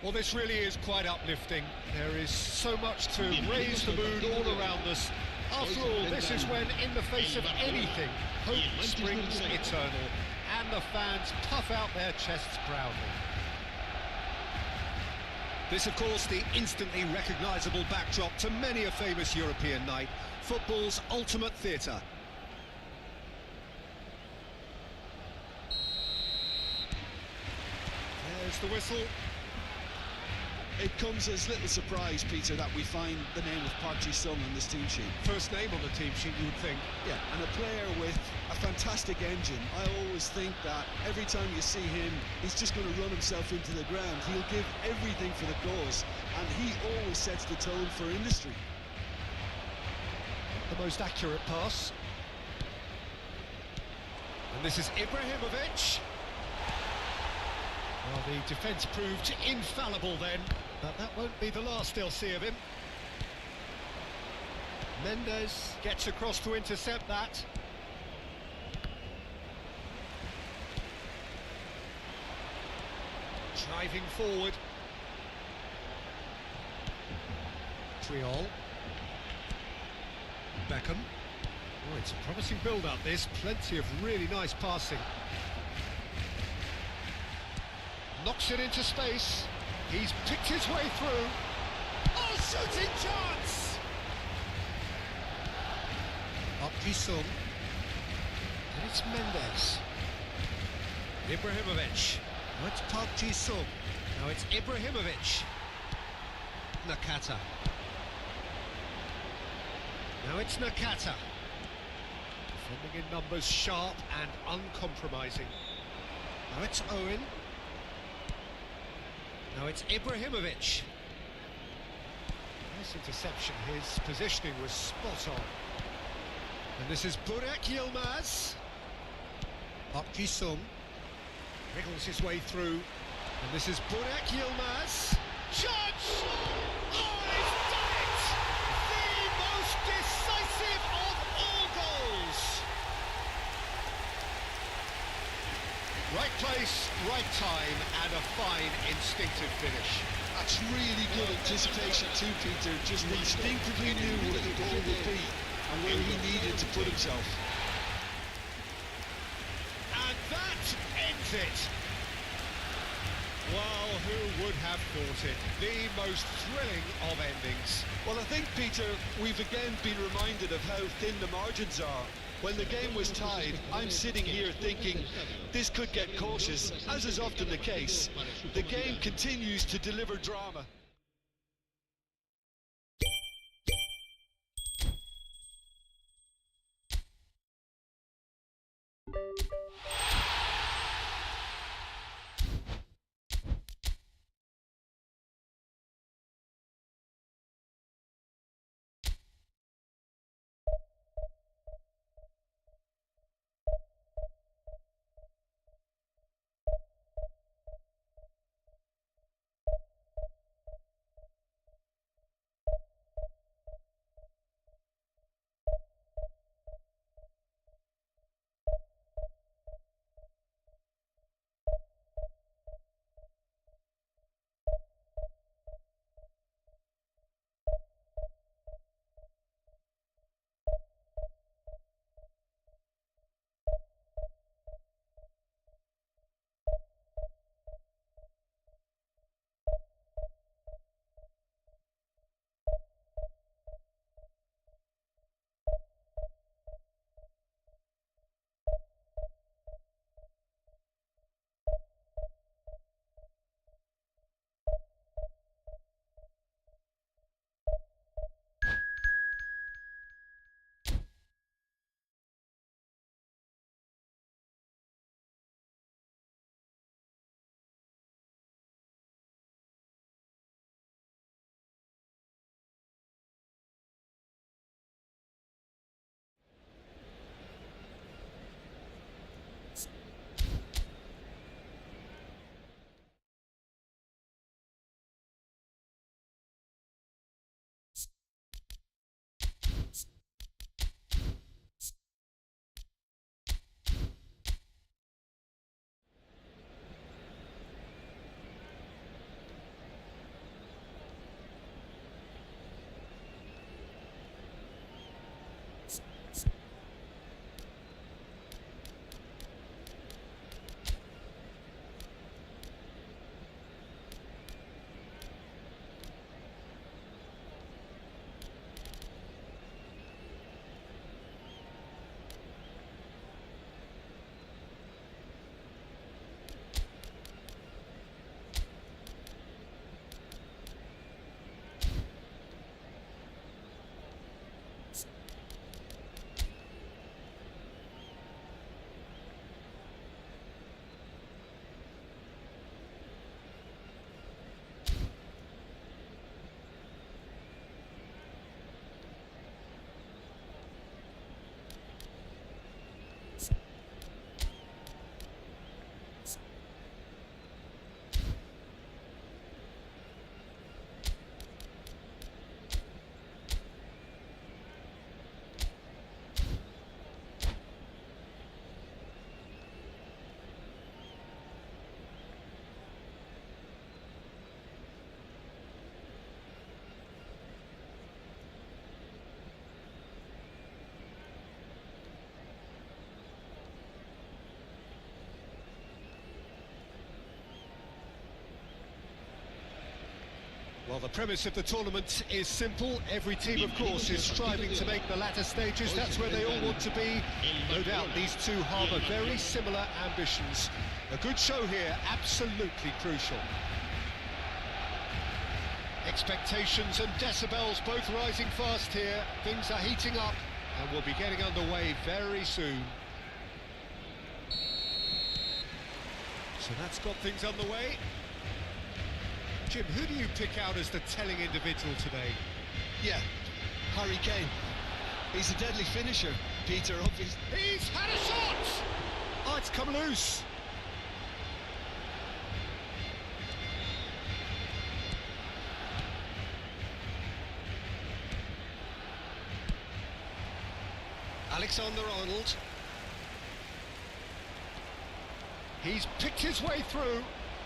Well, this really is quite uplifting. There is so much to raise the mood all around us. After all, this is when, in the face of anything, hope springs eternal, and the fans puff out their chests proudly. This, of course, the instantly recognisable backdrop to many a famous European night, football's ultimate theatre. There's the whistle. It comes as little surprise, Peter, that we find the name of Park Ji-sung on this team sheet. First name on the team sheet, you would think. Yeah, and a player with a fantastic engine. I always think that every time you see him, he's just going to run himself into the ground. He'll give everything for the cause, and he always sets the tone for industry. The most accurate pass. And this is Ibrahimovic. Well, the defence proved infallible then, but that won't be the last they'll see of him. Mendes gets across to intercept that. Driving forward. Triol. Beckham. Oh, it's a promising build-up this, plenty of really nice passing. Knocks it into space. He's picked his way through. Oh, shooting chance! Up Ji-sung. And it's Mendes. Ibrahimovic. Now it's Park Ji-sung. Now it's Ibrahimovic. Nakata. Now it's Nakata. Defending in numbers, sharp and uncompromising. Now it's Owen. Now it's Ibrahimovic. Nice interception, his positioning was spot on. And this is Burak Yılmaz. Park Ji-sung wriggles his way through. And this is Burak Yılmaz. Judge! Oh, he's done it! The most decisive of all goals! Right place, right time, and a fine instinctive finish. That's really good anticipation too, Peter. Just instinctively knew what the goal would be and where he needed to put himself. And that ends it. Well, who would have thought it? The most thrilling of endings. Well, I think, Peter, we've again been reminded of how thin the margins are. When the game was tied, I'm sitting here thinking this could get cautious, as is often the case. The game continues to deliver drama. Well, the premise of the tournament is simple. Every team, of course, is striving to make the latter stages. That's where they all want to be. No doubt these two harbour very similar ambitions. A good show here, absolutely crucial. Expectations and decibels both rising fast here. Things are heating up and we'll be getting underway very soon. So that's got things underway. Jim, who do you pick out as the telling individual today? Yeah, Harry Kane. He's a deadly finisher, Peter, obviously. He's had a shot! Oh, it's come loose. Alexander-Arnold. He's picked his way through.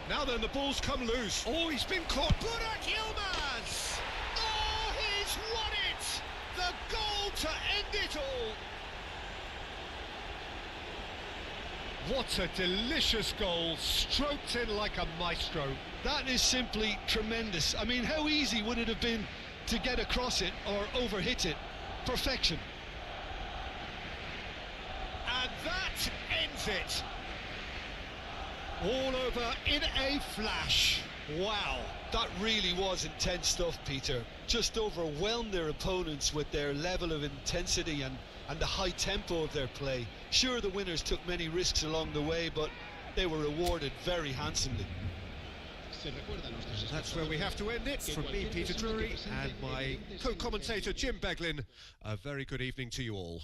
Now then, the ball's come loose. Oh, he's been caught. Burak Yılmaz! Oh, he's won it! The goal to end it all. What a delicious goal, stroked in like a maestro. That is simply tremendous. I mean, how easy would it have been to get across it or overhit it? Perfection. And that ends it. All over in a flash. Wow. That really was intense stuff, Peter. Just overwhelmed their opponents with their level of intensity and the high tempo of their play. Sure, the winners took many risks along the way, but they were rewarded very handsomely. That's where we have to end it. From me, Peter Drury, and my co-commentator, Jim Beglin. A very good evening to you all.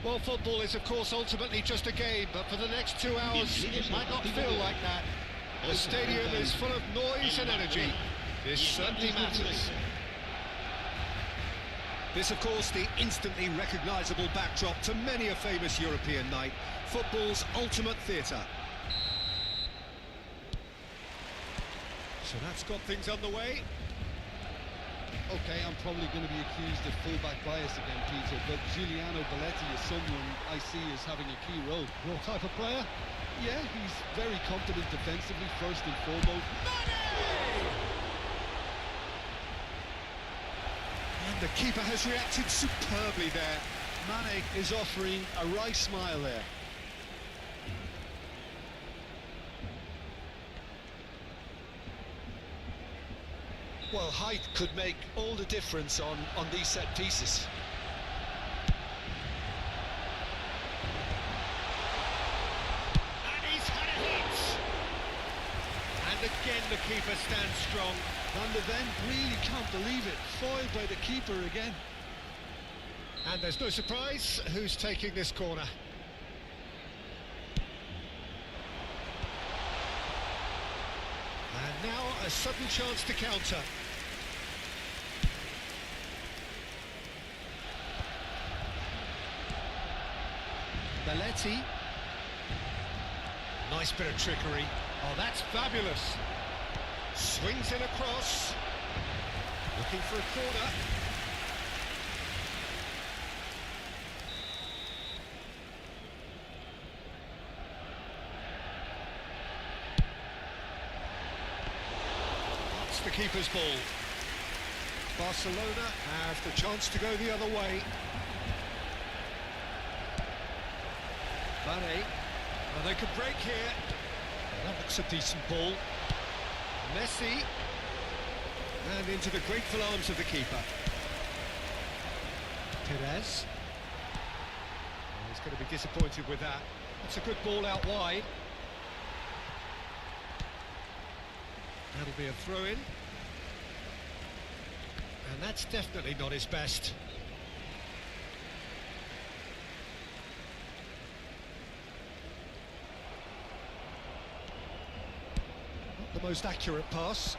Well, football is, of course, ultimately just a game, but for the next 2 hours, it might not feel like that. The stadium is full of noise and energy. This certainly matters. This, of course, the instantly recognisable backdrop to many a famous European night. Football's ultimate theatre. So that's got things underway. Okay, I'm probably going to be accused of fullback bias again, Peter, but Giuliano Belletti is someone I see as having a key role. Your type of player? Yeah, he's very competent defensively, first and foremost. And the keeper has reacted superbly there. Mane is offering a wry smile there. Well, height could make all the difference on these set pieces. And he's had a hit! And again the keeper stands strong. Van de Ven really can't believe it. Foiled by the keeper again. And there's no surprise who's taking this corner. And now a sudden chance to counter. Belletti. Nice bit of trickery. Oh, that's fabulous. Swings in across. Looking for a corner. That's the keeper's ball. Barcelona have the chance to go the other way. Mane. Well, they could break here. That looks a decent ball. Messi. And into the grateful arms of the keeper. Perez. Oh, he's going to be disappointed with that. That's a good ball out wide. That'll be a throw-in. And that's definitely not his best. Not the most accurate pass.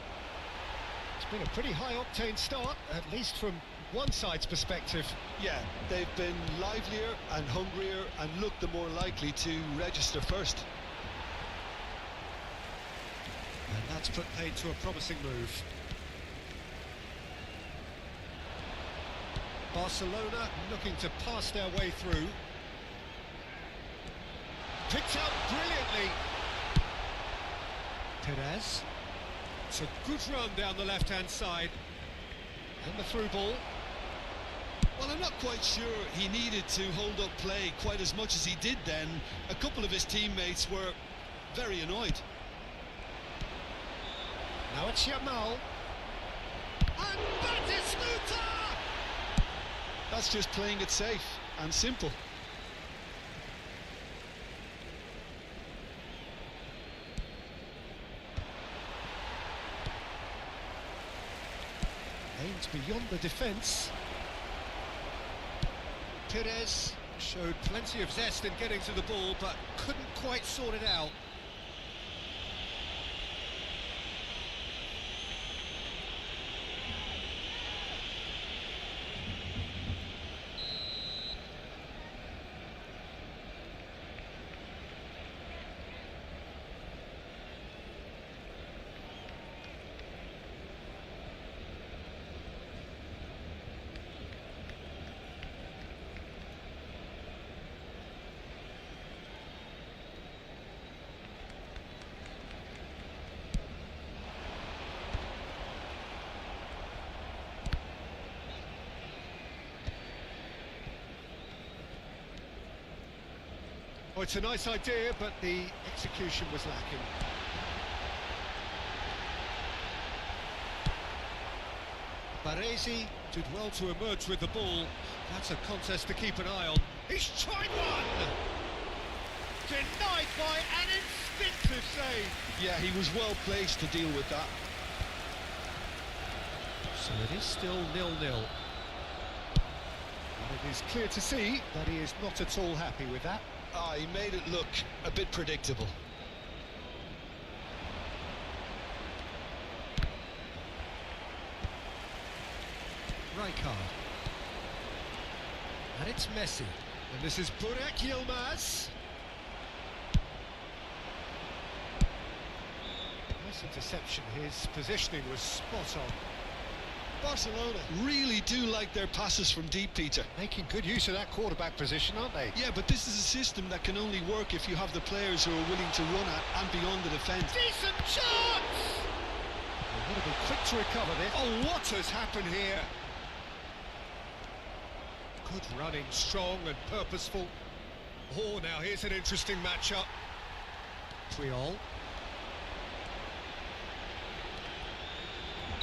It's been a pretty high-octane start, at least from one side's perspective. Yeah, they've been livelier and hungrier and looked the more likely to register first. And that's put paid to a promising move. Barcelona looking to pass their way through. Picked out brilliantly. Perez. It's a good run down the left-hand side. And the through ball. Well, I'm not quite sure he needed to hold up play quite as much as he did then. A couple of his teammates were very annoyed. Now it's Yamal. And Batistuta! That's just playing it safe and simple. Aimed beyond the defence. Perez showed plenty of zest in getting to the ball, but couldn't quite sort it out. Oh, it's a nice idea, but the execution was lacking. Baresi did well to emerge with the ball. That's a contest to keep an eye on. He's tried one! Denied by an instinctive save. Yeah, he was well placed to deal with that. So it is still 0-0. It is clear to see that he is not at all happy with that. Ah, he made it look a bit predictable. Rijkaard. And it's Messi. And this is Burak Yılmaz. Nice interception. His positioning was spot on. Barcelona really do like their passes from deep, Peter. Making good use of that quarterback position, aren't they? Yeah, but this is a system that can only work if you have the players who are willing to run at and beyond the defence. Decent chance! They've got to be quick to recover this. Oh, what has happened here? Good running, strong and purposeful. Oh, now here's an interesting matchup. 3-all.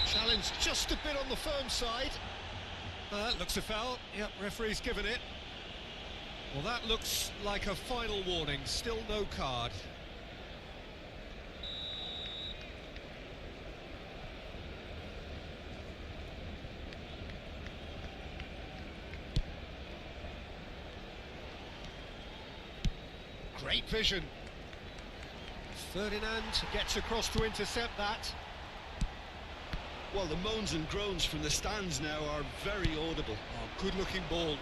Challenge just a bit on the firm side. Looks a foul. Yep, referee's given it. Well, that looks like a final warning. Still no card. Great vision. Ferdinand gets across to intercept that. Well, the moans and groans from the stands now are very audible. Oh, good-looking ball.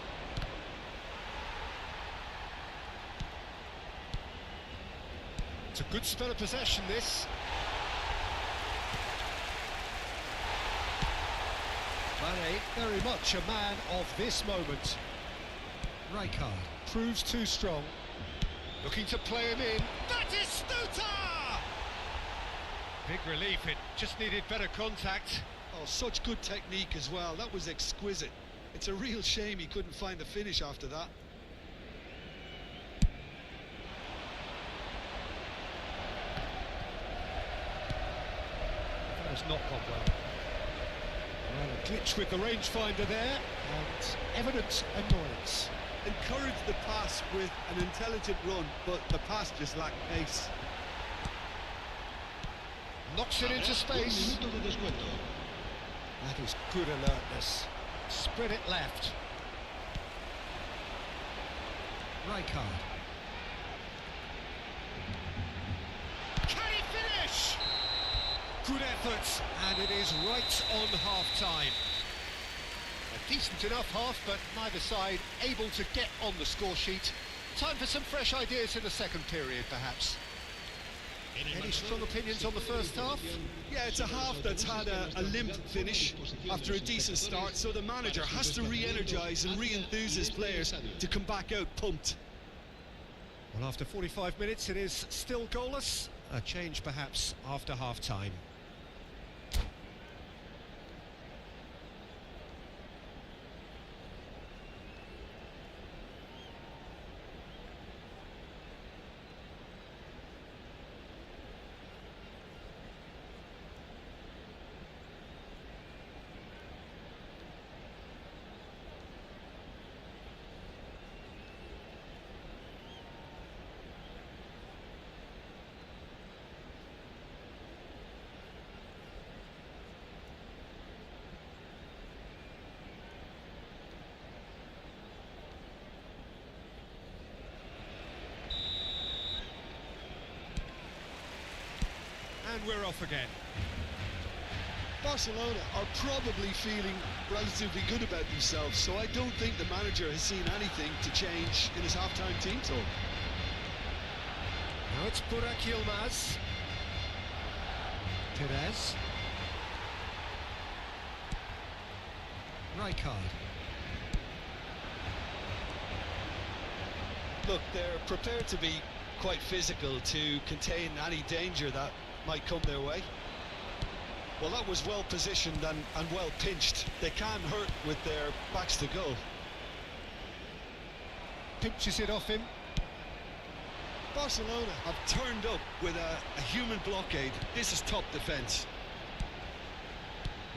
It's a good spell of possession, this. Mane, very much a man of this moment. Rijkaard proves too strong. Looking to play him in. That is Stuta! Big relief, it just needed better contact. Oh, such good technique as well. That was exquisite. It's a real shame he couldn't find the finish after that. That has not gone well. Well, a glitch with the rangefinder there, and evident annoyance. Encouraged the pass with an intelligent run, but the pass just lacked pace. Knocks it into space. That is good alertness. Spread it left. Rijkaard. Can he finish? Good effort, and it is right on half-time. A decent enough half, but neither side able to get on the score sheet. Time for some fresh ideas in the second period, perhaps. Any strong opinions on the first half? Yeah, it's a half that's had a limp finish after a decent start, so the manager has to re-energise and re-enthuse his players to come back out pumped. Well, after 45 minutes, it is still goalless. A change, perhaps, after half-time. And we're off again. Barcelona are probably feeling relatively good about themselves, so I don't think the manager has seen anything to change in his half-time team talk. Now it's Burak Yılmaz. Perez. Rijkaard. Look, they're prepared to be quite physical to contain any danger that might come their way. Well, that was well positioned and well pinched. They can hurt with their backs to goal. Pinches it off him. Barcelona have turned up with a human blockade. This is top defence.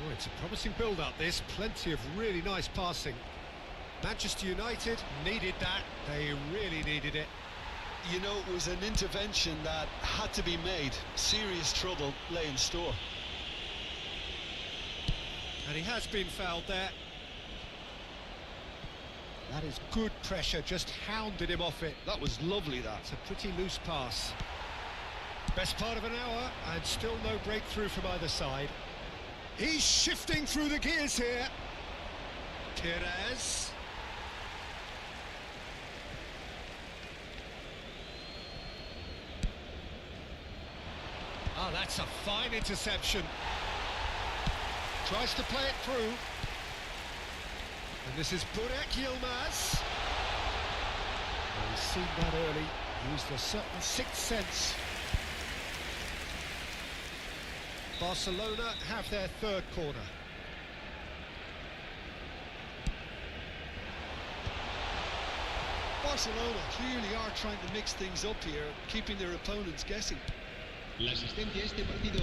Oh, it's a promising build-up, this. Plenty of really nice passing. Manchester United needed that. They really needed it. You know, it was an intervention that had to be made. Serious trouble lay in store. And he has been fouled there. That is good pressure, just hounded him off it. That was lovely, that. It's a pretty loose pass. Best part of an hour, and still no breakthrough from either side. He's shifting through the gears here. Perez. Ah, that's a fine interception. Tries to play it through. And this is Burak Yılmaz. Well, he's seen that early, used a certain sixth sense. Barcelona have their third corner. Barcelona clearly are trying to mix things up here, keeping their opponents guessing. La asistencia a este partido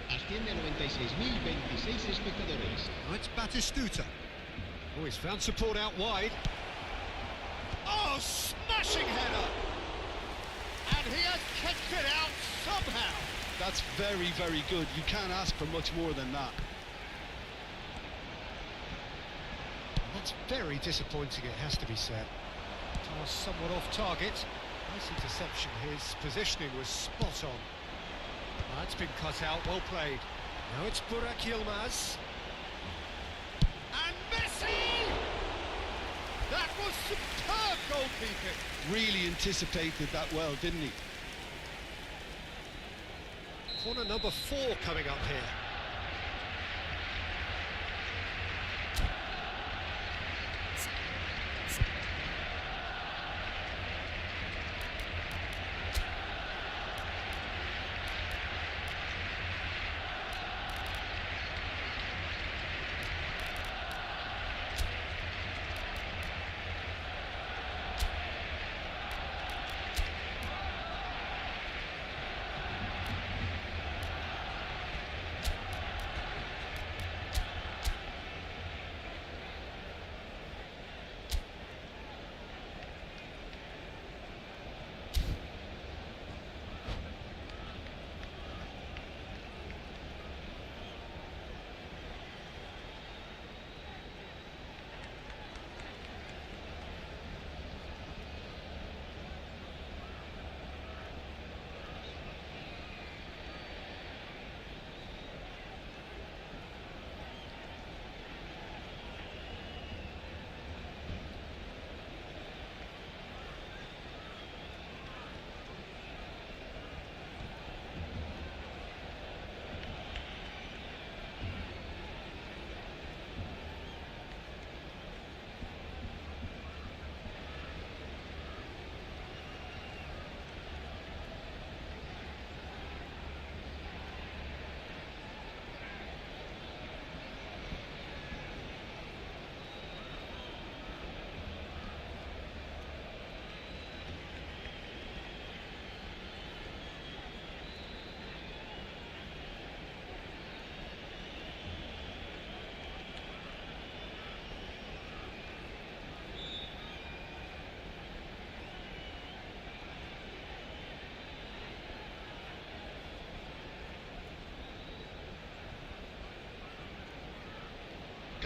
asciende a 96.026 espectadores. Oh, it's Batistuta. Oh, he's found support out wide. Oh, smashing header! And he has kicked it out somehow. That's very, very good. You can't ask for much more than that. That's very disappointing, it has to be said. Pass somewhat off target. Nice interception. His positioning was spot on. That's been cut out, well played. Now it's Burak Yılmaz. And Messi! That was superb goalkeeping. Really anticipated that well, didn't he? Corner number 4 coming up here.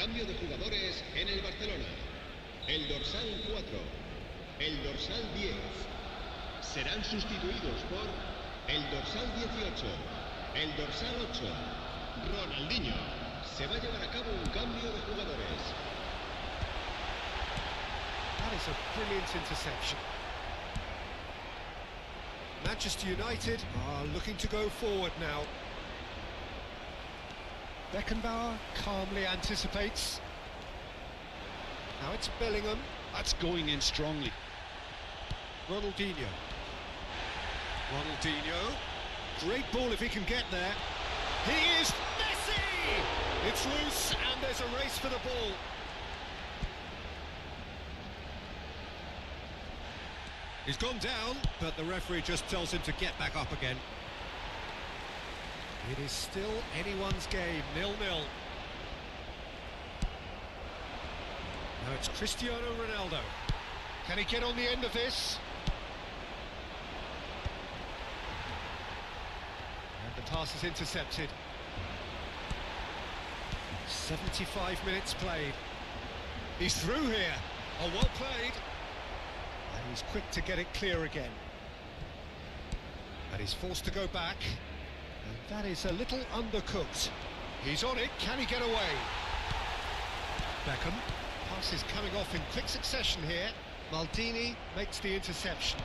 Cambio de jugadores en el Barcelona. El dorsal 4, el dorsal 10 serán sustituidos por el dorsal 18, el dorsal 8, Ronaldinho. Se va a llevar a cabo un cambio de jugadores. That is a brilliant interception. Manchester United are looking to go forward now. Beckenbauer calmly anticipates. Now it's Bellingham. That's going in strongly. Ronaldinho. Great ball if he can get there. He is Messi! It's loose and there's a race for the ball. He's gone down, but the referee just tells him to get back up again. It is still anyone's game, 0-0. Now it's Cristiano Ronaldo. Can he get on the end of this? And the pass is intercepted. 75 minutes played. He's through here. Oh, well played. And he's quick to get it clear again. And he's forced to go back. And that is a little undercooked. He's on it, can he get away? Beckham. Pass is coming off in quick succession here. Maldini makes the interception.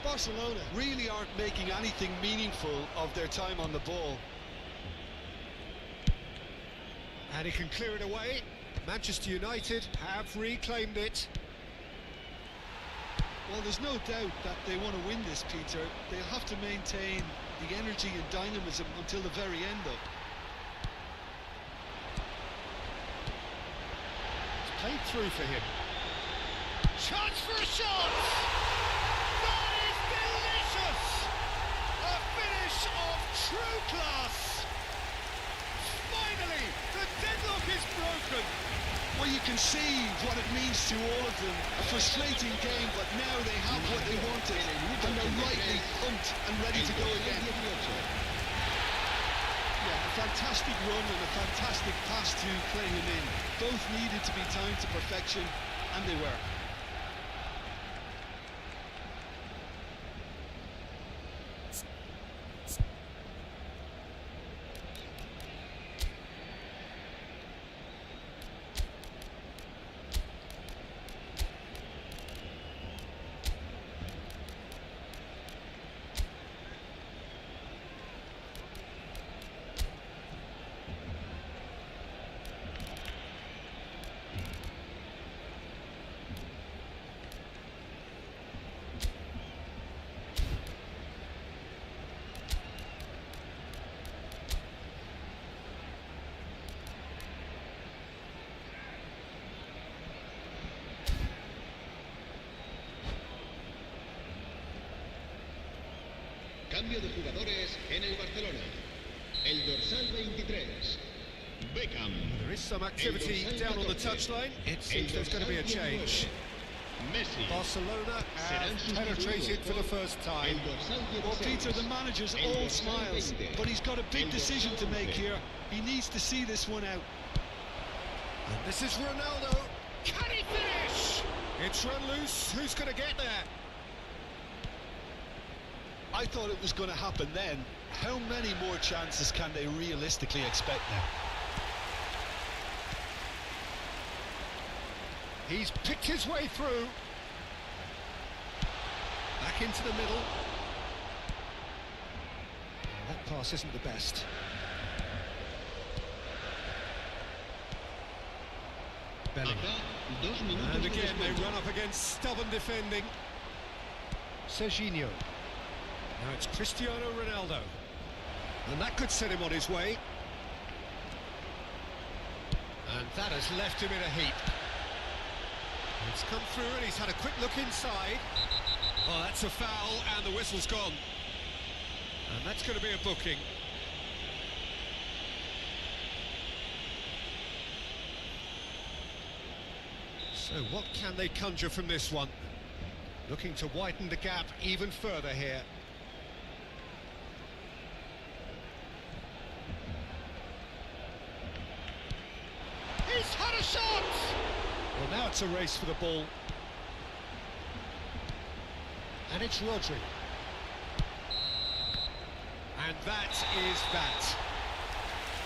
Barcelona really aren't making anything meaningful of their time on the ball. And he can clear it away. Manchester United have reclaimed it. Well, there's no doubt that they want to win this, Peter. They'll have to maintain the energy and dynamism until the very end, though. It's played through for him. Chance for a shot! That is delicious! A finish of true class! Finally, the deadlock is broken! Well, you can see what it means to all of them. A frustrating game, but now they have what they wanted, and they're rightly pumped and ready to go again. Yeah, a fantastic run and a fantastic pass to play him in. Both needed to be timed to perfection, and they were. Cambio de jugadores en el Barcelona. El dorsal 23, Beckham. There is some activity down on the touchline. It seems there's going to be a change. Messi. Barcelona have penetrated for the first time. Well, Peter, the manager's all smiles, but he's got a big decision to make here. He needs to see this one out. And this is Ronaldo. Can he finish? It's run loose. Who's going to get there? I thought it was going to happen then. How many more chances can they realistically expect now? He's picked his way through. Back into the middle. That pass isn't the best. Bellingham. And again they run up against stubborn defending. Serginho. Now it's Cristiano Ronaldo. And that could set him on his way. And that has left him in a heap. It's come through and he's had a quick look inside. Oh, that's a foul and the whistle's gone. And that's going to be a booking. So what can they conjure from this one? Looking to widen the gap even further here. He's had a shot! Well, now it's a race for the ball. And it's Rodri. And that is that.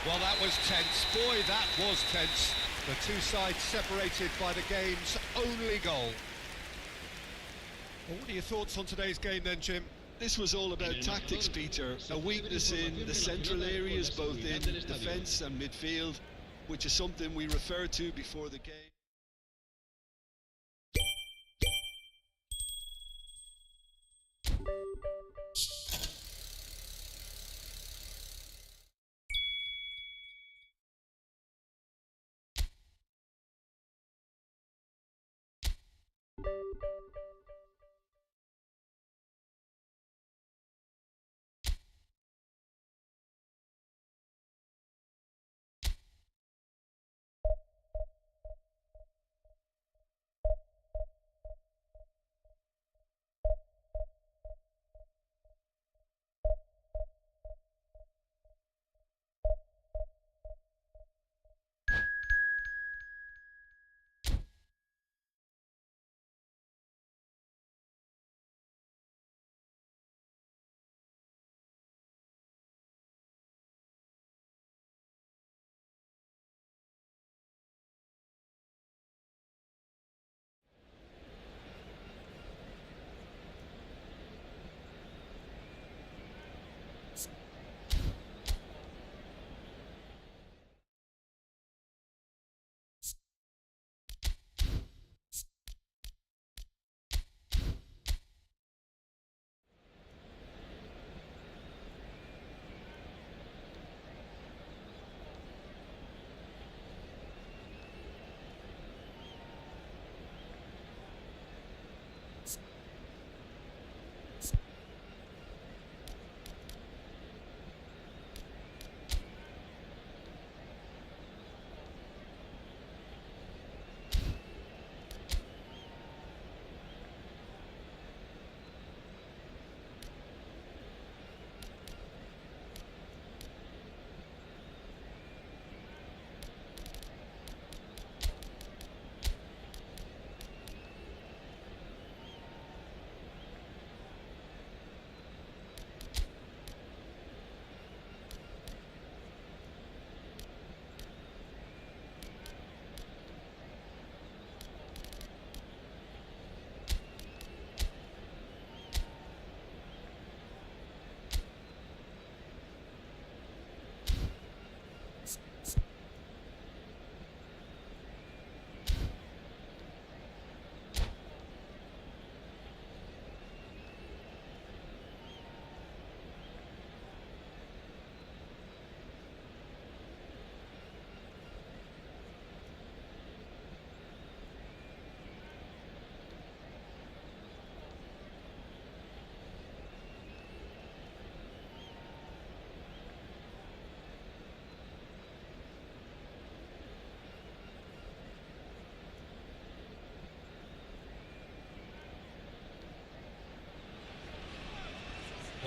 Well, that was tense. Boy, that was tense. The two sides separated by the game's only goal. Well, what are your thoughts on today's game then, Jim? This was all about tactics, Peter. A weakness in the central areas, both in defence and midfield, which is something we referred to before the game.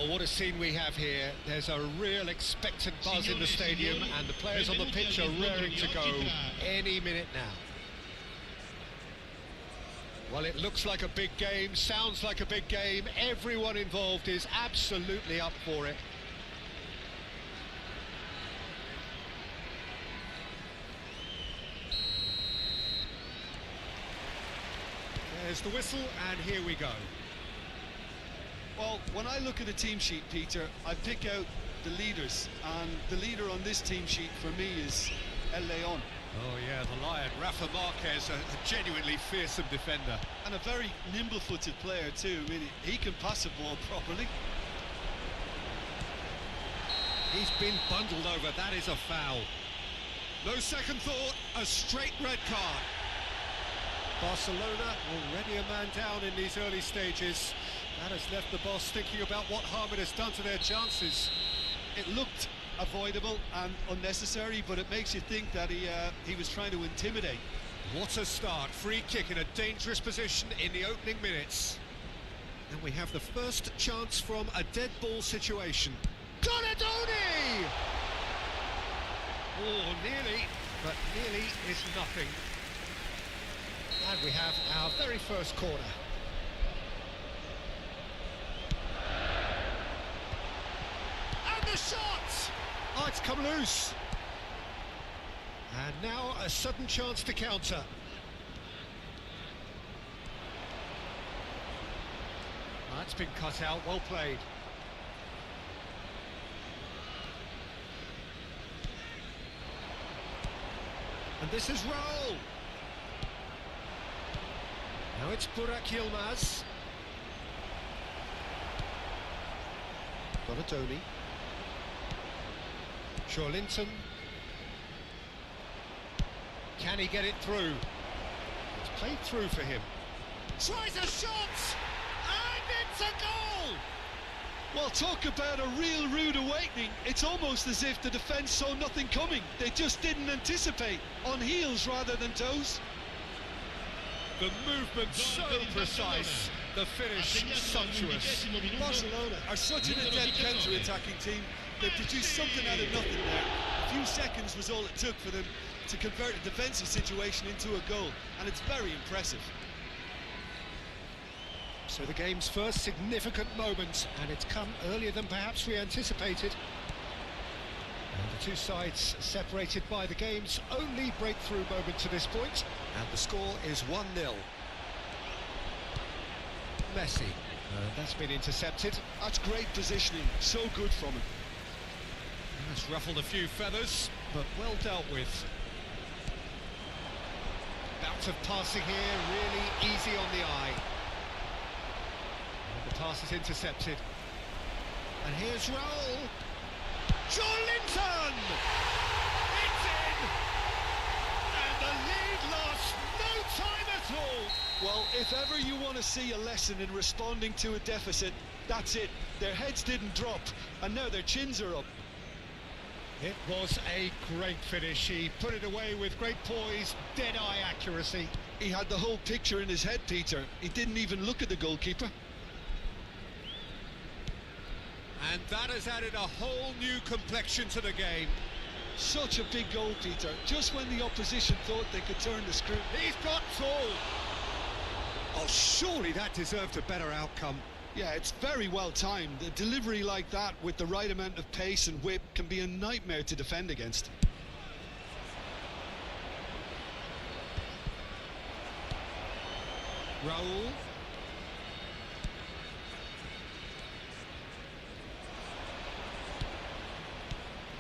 Well, what a scene we have here. There's a real expectant buzz in the stadium, and the players on the pitch are raring to go any minute now. Well, it looks like a big game, sounds like a big game. Everyone involved is absolutely up for it. There's the whistle, and here we go. Well, when I look at a team sheet, Peter, I pick out the leaders, and the leader on this team sheet for me is El León. Oh yeah, the Lion, Rafa Marquez, a genuinely fearsome defender. And a very nimble-footed player too. I mean, he can pass a ball properly. He's been bundled over, that is a foul. No second thought, a straight red card. Barcelona already a man down in these early stages. That has left the boss thinking about what harm it has done to their chances. It looked avoidable and unnecessary, but it makes you think that he was trying to intimidate. What a start, free kick in a dangerous position in the opening minutes. And we have the first chance from a dead ball situation. Donadoni! Oh, nearly, but nearly is nothing. And we have our very first corner. And the shot! Oh, it's come loose. And now a sudden chance to counter. That's been cut out, well played. And this is Raul. Now it's Burak Yılmaz. Donadoni. Linton. Can he get it through? It's played through for him. Tries a shot! And it's a goal! Well, talk about a real rude awakening. It's almost as if the defence saw nothing coming. They just didn't anticipate. On heels rather than toes. The movement so precise, the finish sumptuous. Barcelona are such an adept counter-attacking team. They produced something out of nothing there. A few seconds was all it took for them to convert a defensive situation into a goal, and it's very impressive. So the game's first significant moment, and it's come earlier than perhaps we anticipated. And the two sides separated by the game's only breakthrough moment to this point, and the score is 1-0. Messi, that's been intercepted. That's great positioning, so good from him. That's ruffled a few feathers, but well dealt with. Bout of passing here, really easy on the eye. And the pass is intercepted. And here's Raul. Linton! It's in! And the lead lost no time at all! Well, if ever you want to see a lesson in responding to a deficit, that's it. Their heads didn't drop, and now their chins are up. It was a great finish. He put it away with great poise, dead-eye accuracy. He had the whole picture in his head, Peter. He didn't even look at the goalkeeper. And that has added a whole new complexion to the game. Such a big goal, Peter. Just when the opposition thought they could turn the screw. He's got full. Oh, surely that deserved a better outcome. Yeah, it's very well timed. A delivery like that with the right amount of pace and whip can be a nightmare to defend against. Raul.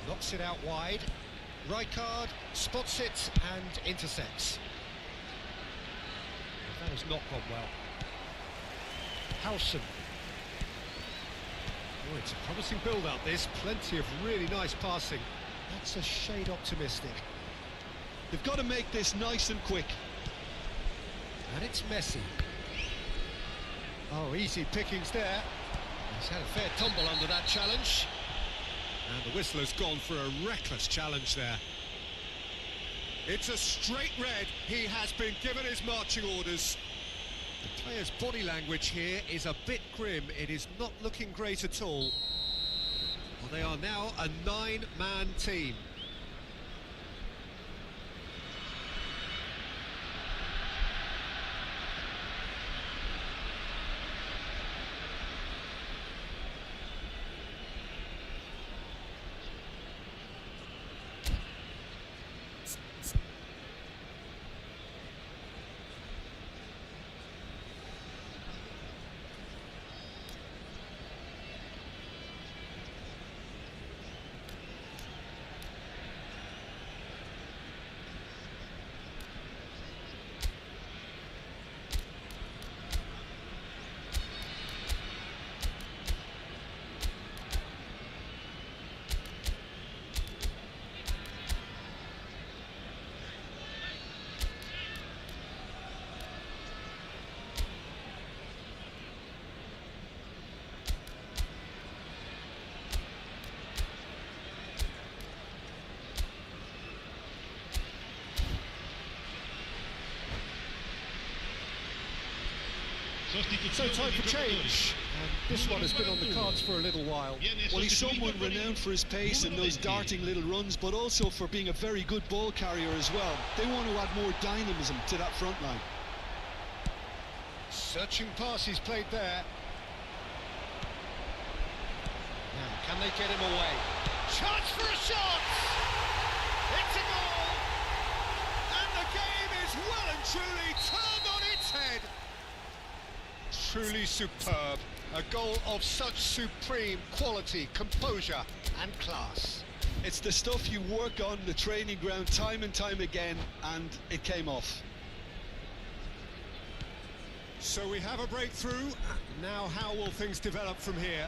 Knocks it out wide. Rijkaard spots it and intercepts. That has not gone well. Howson. Oh, it's a promising build-up, this. Plenty of really nice passing. That's a shade optimistic. They've got to make this nice and quick. And it's Messi. Oh, easy pickings there. He's had a fair tumble under that challenge. And the whistle has gone for a reckless challenge there. It's a straight red. He has been given his marching orders. The player's body language here is a bit grim. It is not looking great at all. Well, they are now a 9-man team. So time for change, and this one has been on the cards for a little while. Well, he's someone renowned for his pace and those darting little runs, but also for being a very good ball carrier as well. They want to add more dynamism to that front line. Searching pass he's played there. Now, can they get him away? Chance for a shot! It's a goal! And the game is well and truly turned on its head. Truly superb. A goal of such supreme quality, composure and class. It's the stuff you work on the training ground time and time again, and it came off. So we have a breakthrough. Now how will things develop from here?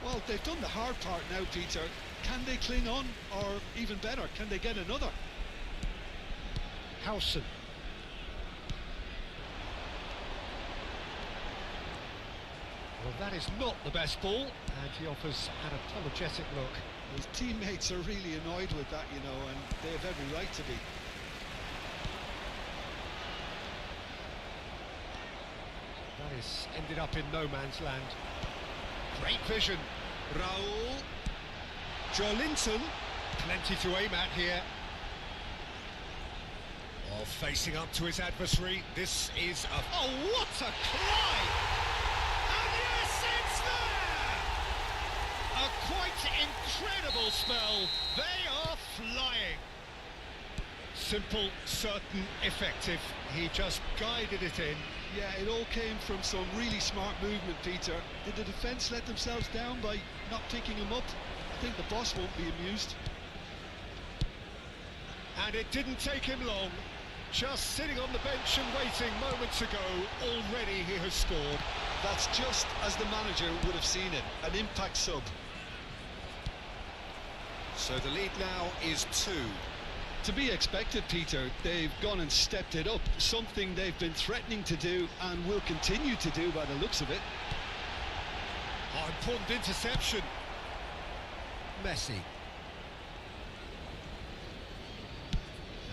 Well, they've done the hard part now, Peter. Can they cling on, or even better, can they get another? Howson. Well, that is not the best ball, and he offers an apologetic look. His teammates are really annoyed with that, you know, and they have every right to be. That is ended up in no man's land. Great vision. Raul. Joelinton. Plenty to aim at here. Oh, facing up to his adversary. This is a... Oh, what a cry! And yes, it's there! A quite incredible spell. They are flying. Simple, certain, effective. He just guided it in. Yeah, it all came from some really smart movement, Peter. Did the defence let themselves down by not picking him up? I think the boss won't be amused. And it didn't take him long. Just sitting on the bench and waiting moments ago, already he has scored. That's just as the manager would have seen it, an impact sub. So the lead now is 2. To be expected, Peter. They've gone and stepped it up, something they've been threatening to do and will continue to do by the looks of it. Oh, important interception. Messi.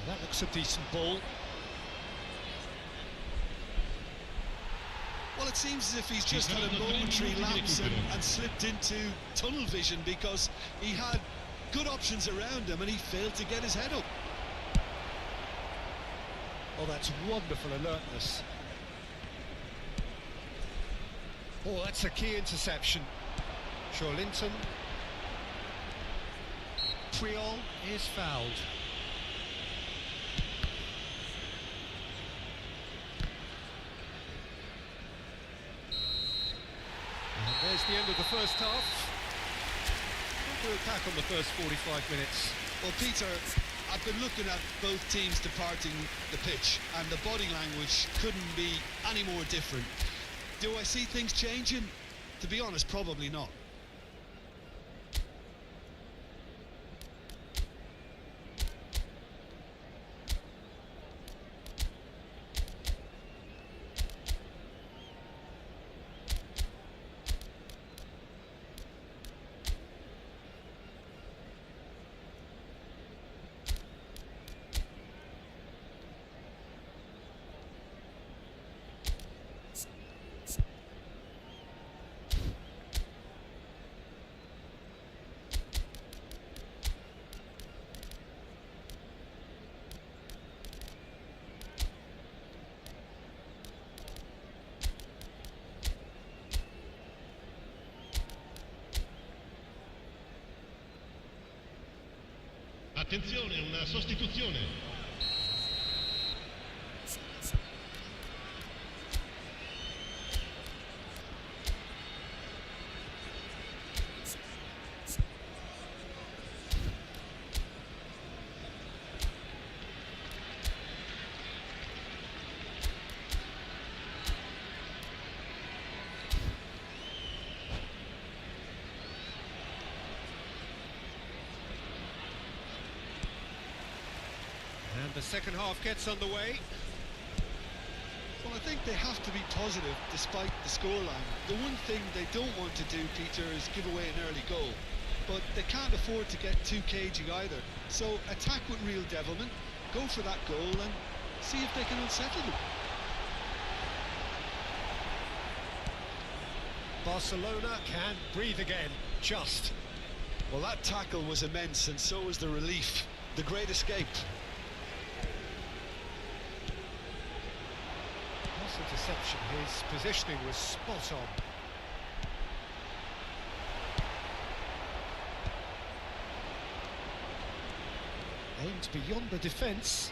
Now that looks a decent ball. Well, it seems as if he's just had a momentary lapse and slipped into tunnel vision, because he had good options around him and he failed to get his head up. Oh, that's wonderful alertness. Oh, that's a key interception. Joelinton. Puyol is fouled. And there's the end of the first half. We'll attack on the first 45 minutes. Well, Peter, I've been looking at both teams departing the pitch, and the body language couldn't be any more different. Do I see things changing? To be honest, probably not. Attenzione, una sostituzione. And the second half gets underway. Well, I think they have to be positive despite the scoreline. The one thing they don't want to do, Peter, is give away an early goal. But they can't afford to get too cagey either. So attack with real devilment, go for that goal and see if they can unsettle them. Barcelona can breathe again, just. Well, that tackle was immense, and so was the relief. The great escape. Pass interception, his positioning was spot on. Aimed beyond the defence.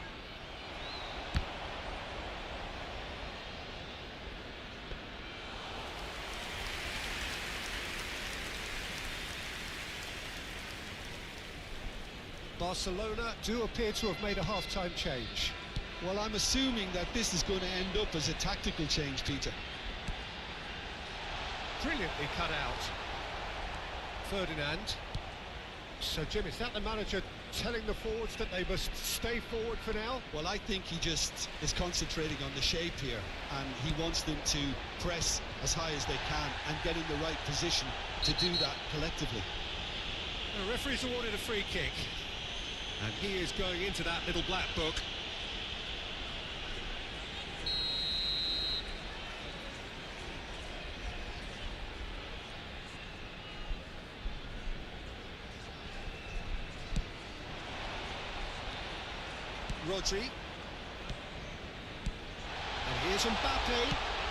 Barcelona do appear to have made a half-time change. Well, I'm assuming that this is going to end up as a tactical change, Peter. Brilliantly cut out. Ferdinand. So, Jim, is that the manager telling the forwards that they must stay forward for now? Well, I think he just is concentrating on the shape here, and he wants them to press as high as they can and get in the right position to do that collectively. The referee's awarded a free kick, and he is going into that little black book. Rodri. And here's Mbappe.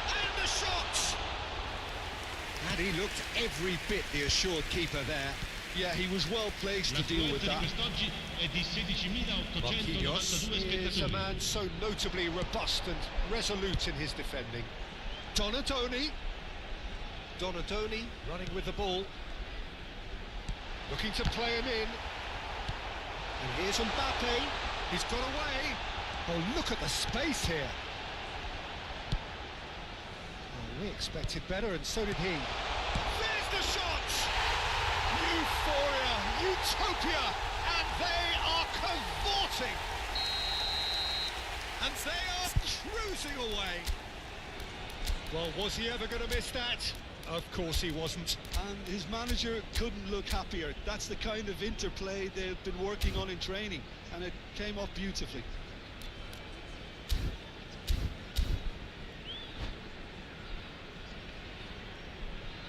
And the shot! And he looked every bit the assured keeper there. Yeah, he was well placed to deal with that. Marquinhos is a man so notably robust and resolute in his defending. Donadoni. Donadoni running with the ball. Looking to play him in. And here's Mbappe. He's got away. Oh, look at the space here. Oh, we expected better, and so did he. There's the shot! Euphoria, utopia, and they are cavorting. And they are cruising away. Well, was he ever going to miss that? Of course he wasn't. And his manager couldn't look happier. That's the kind of interplay they've been working on in training, and it came off beautifully.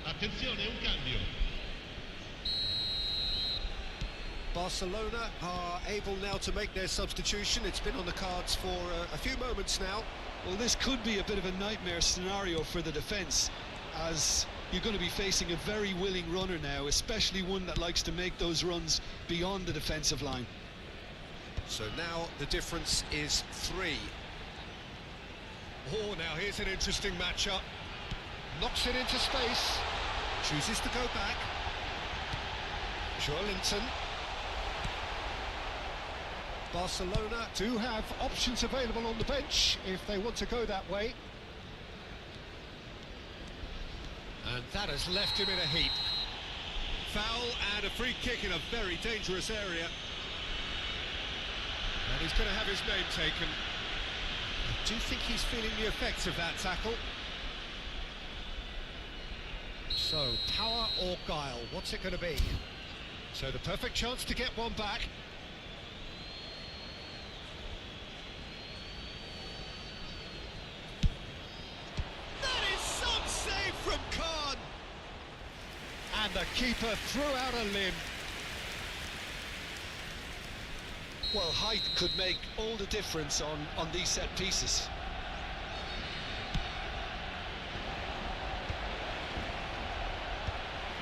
Attenzione, un cambio. Barcelona are able now to make their substitution. It's been on the cards for a few moments now. Well, this could be a bit of a nightmare scenario for the defence, as you're going to be facing a very willing runner now, especially one that likes to make those runs beyond the defensive line. So now the difference is 3. Oh, now here's an interesting matchup. Knocks it into space. Chooses to go back. Joelinton. Barcelona do have options available on the bench if they want to go that way. And that has left him in a heap. Foul and a free kick in a very dangerous area. And he's going to have his name taken. I do think he's feeling the effects of that tackle. So, power or guile, what's it going to be? So the perfect chance to get one back. That is some save from Khan. And the keeper threw out a limb. Well, height could make all the difference on these set pieces.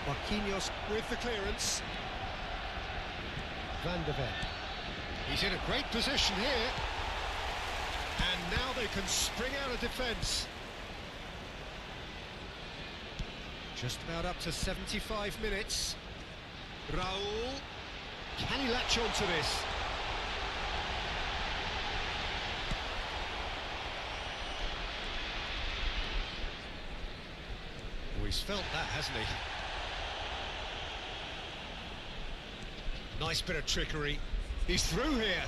Marquinhos with the clearance. Van de Ven. He's in a great position here. And now they can spring out of defence. Just about up to 75 minutes. Raul. Can he latch on to this? Oh, he's felt that, hasn't he? Nice bit of trickery. He's through here.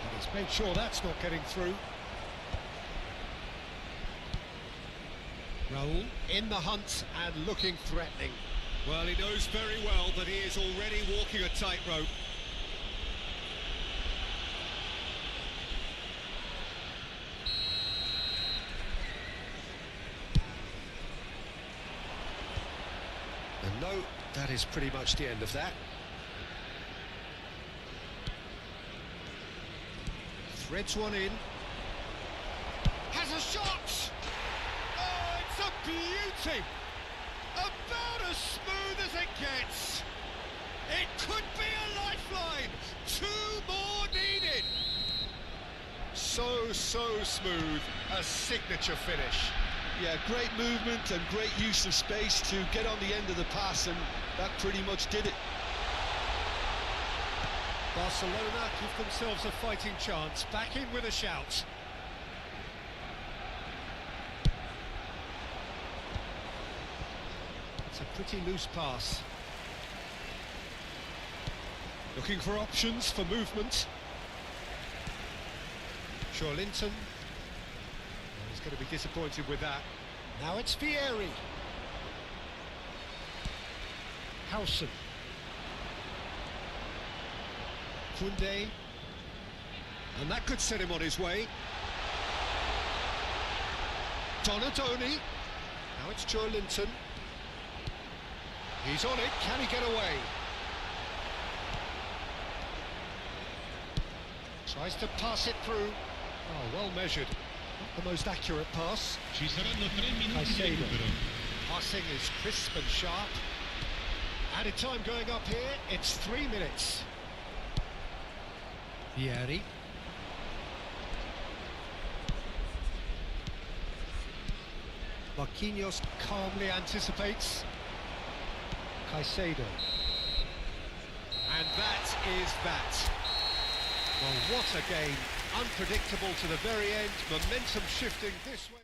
And he's made sure that's not getting through. Raul in the hunt and looking threatening. Well, he knows very well that he is already walking a tightrope. And no, that is pretty much the end of that. Threads one in. Has a shot! Oh, it's a beauty! About as smooth as it gets. It could be a lifeline. 2 more needed. So smooth. A signature finish. Yeah, great movement and great use of space to get on the end of the pass, and that pretty much did it. Barcelona give themselves a fighting chance. Back in with a shout. It's a pretty loose pass. Looking for options for movement. Linton. Oh, he's going to be disappointed with that. Now it's Vieri. Howson. Kunde. And that could set him on his way. Donadoni. Now it's Linton. He's on it, can he get away? Tries to pass it through. Oh, well measured. Not the most accurate pass. Ci saranno 3 minuti di recupero. Passing is crisp and sharp. Added time going up here, it's 3 minutes. Vieri. Marquinhos calmly anticipates. Caicedo. And that is that. Well, what a game. Unpredictable to the very end. Momentum shifting this way.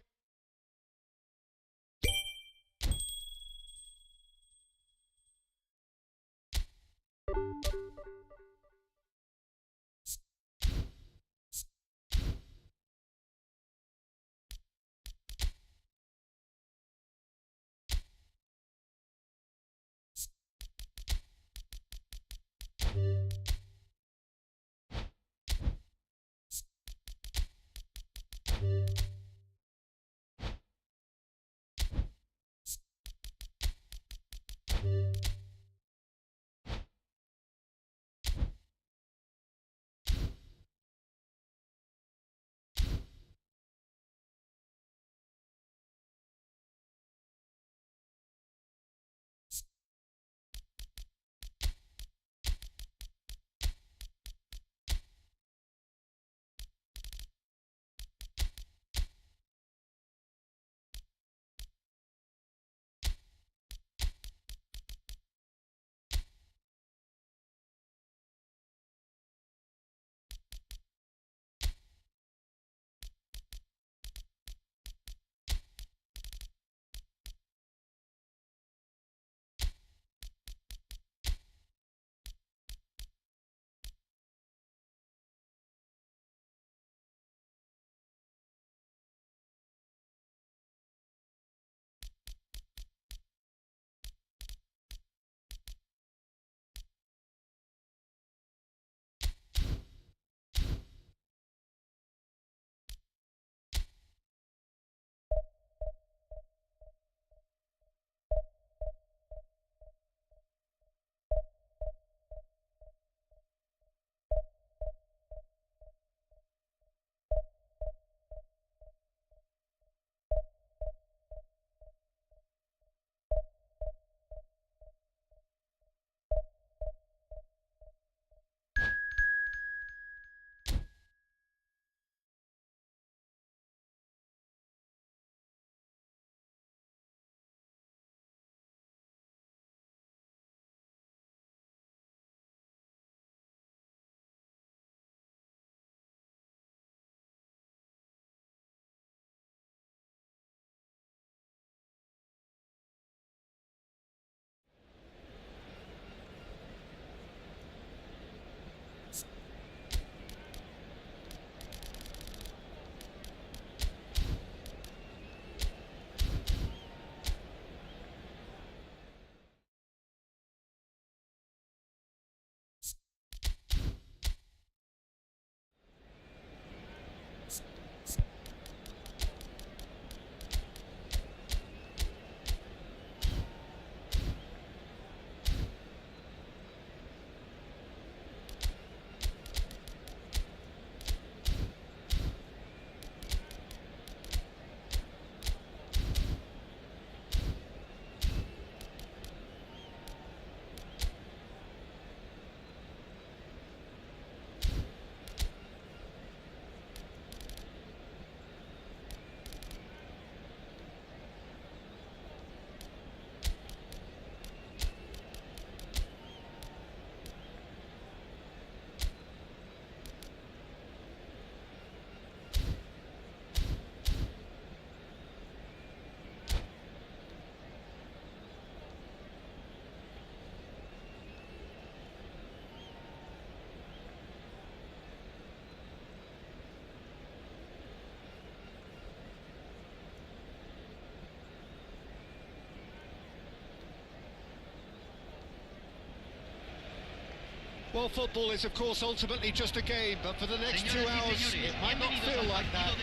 Well, football is, of course, ultimately just a game, but for the next 2 hours, it might not feel like that.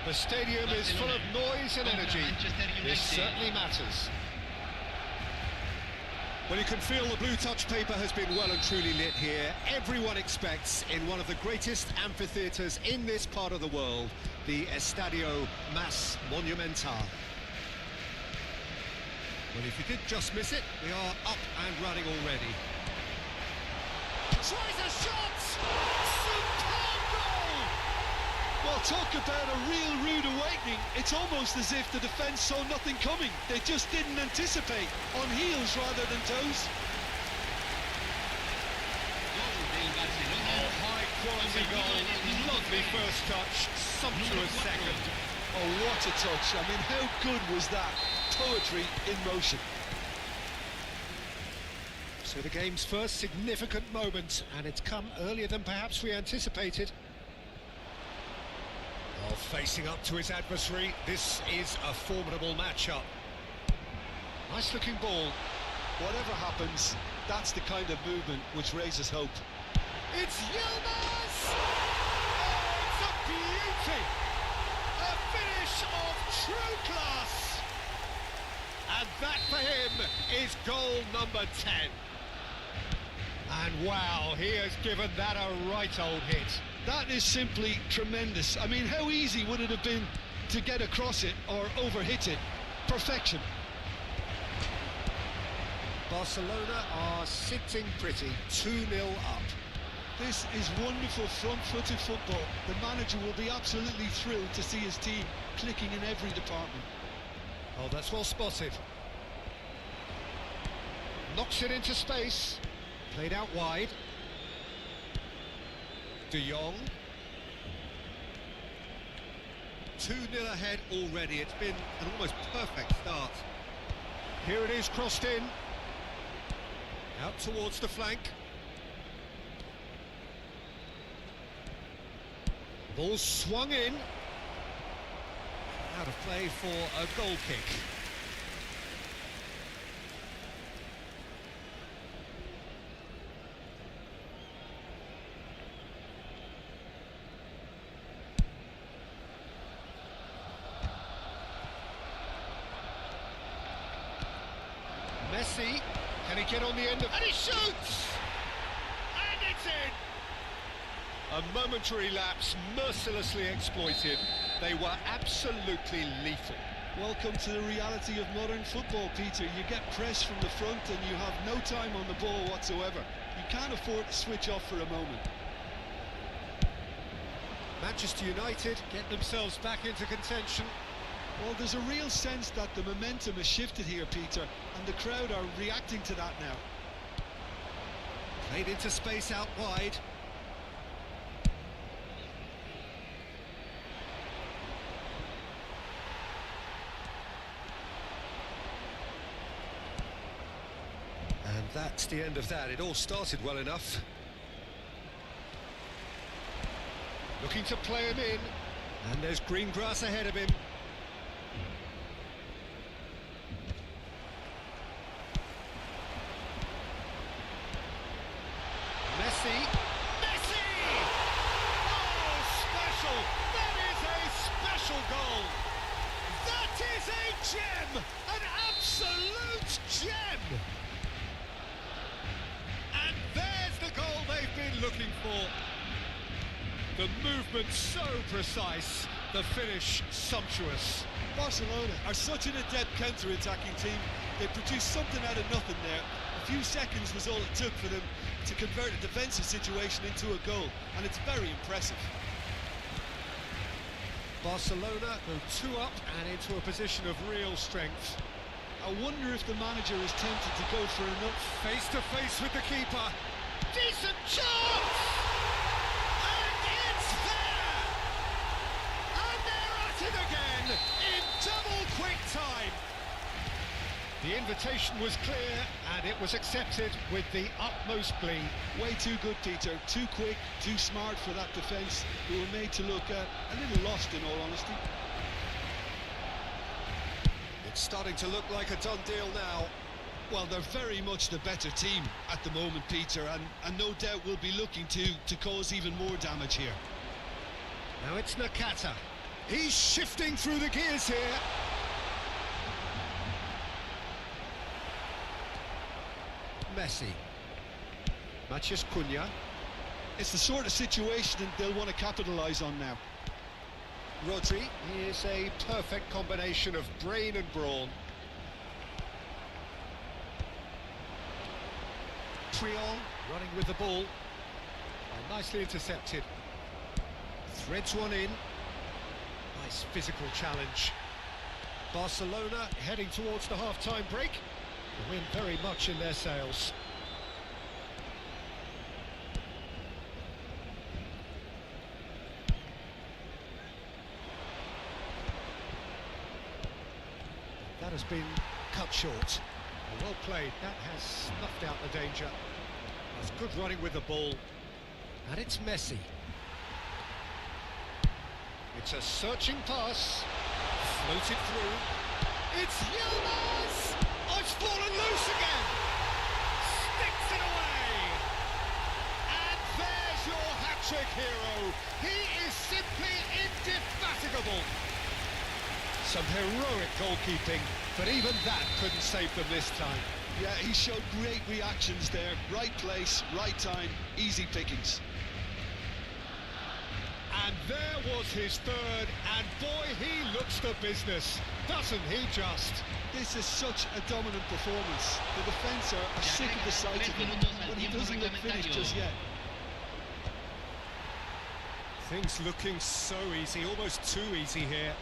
The stadium is full of noise and energy. This certainly matters. Well, you can feel the blue touch paper has been well and truly lit here. Everyone expects, in one of the greatest amphitheatres in this part of the world, the Estadio Más Monumental. Well, if you did just miss it, we are up and running already. Tries a shot! Superb goal! Well, talk about a real rude awakening. It's almost as if the defence saw nothing coming. They just didn't anticipate, on heels rather than toes. Oh, high-quality goal, lovely first touch, sumptuous second. Oh, what a touch. I mean, how good was that? Poetry in motion. So the game's first significant moment, and it's come earlier than perhaps we anticipated. While facing up to his adversary, this is a formidable matchup. Nice looking ball. Whatever happens, that's the kind of movement which raises hope. It's Yılmaz! Oh, it's a beauty! A finish of true class! And that for him is goal number 10. And wow, he has given that a right old hit. That is simply tremendous. I mean, how easy would it have been to get across it or overhit it? Perfection. Barcelona are sitting pretty, 2-0 up. This is wonderful front-footed football. The manager will be absolutely thrilled to see his team clicking in every department. Oh, that's well spotted. Knocks it into space. Played out wide. De Jong. 2-0 ahead already. It's been an almost perfect start. Here it is, crossed in. Out towards the flank. Ball swung in. Out of play for a goal kick. Messi, can he get on the end of... And he shoots! And it's in! A momentary lapse, mercilessly exploited. They were absolutely lethal. Welcome to the reality of modern football, Peter. You get pressed from the front and you have no time on the ball whatsoever. You can't afford to switch off for a moment. Manchester United get themselves back into contention. Well, there's a real sense that the momentum has shifted here, Peter, and the crowd are reacting to that now. Played into space out wide. And that's the end of that. It all started well enough. Looking to play him in. And there's green grass ahead of him. Messi! Messi! Oh, special! That is a special goal! That is a gem! An absolute gem! And there's the goal they've been looking for. The movement so precise, the finish sumptuous. Barcelona are such an adept counter-attacking team. They produced something out of nothing there. A few seconds was all it took for them to convert a defensive situation into a goal, and it's very impressive. Barcelona go 2 up and into a position of real strength. I wonder if the manager is tempted to go for another. Face to face with the keeper. Decent chance! And it's there! And they're at it again in double quick time. The invitation was clear and it was accepted with the utmost glee. Way too good, Peter. Too quick, too smart for that defence, who were made to look a little lost, in all honesty. It's starting to look like a done deal now. Well, they're very much the better team at the moment, Peter, and no doubt will be looking to cause even more damage here. Now it's Nakata. He's shifting through the gears here. Messi. Maciej Cunha. It's the sort of situation that they'll want to capitalise on now. Rodri is a perfect combination of brain and brawn. Triol running with the ball. Oh, nicely intercepted. Threads one in. Nice physical challenge. Barcelona heading towards the half-time break. The wind very much in their sails. That has been cut short. Well played, that has snuffed out the danger. That's good running with the ball. And it's Messi. It's a searching pass. Floated through. It's Yılmaz! Oh, it's fallen loose again! Sticks it away! And there's your hat-trick hero. He is simply indefatigable. Some heroic goalkeeping, but even that couldn't save them this time. Yeah, he showed great reactions there. Right place, right time, easy pickings. And there was his third, and boy, he looks the business, doesn't he just? This is such a dominant performance. The defence are sick of the sight of him, but he doesn't look finished just yet. Things looking so easy, almost too easy here.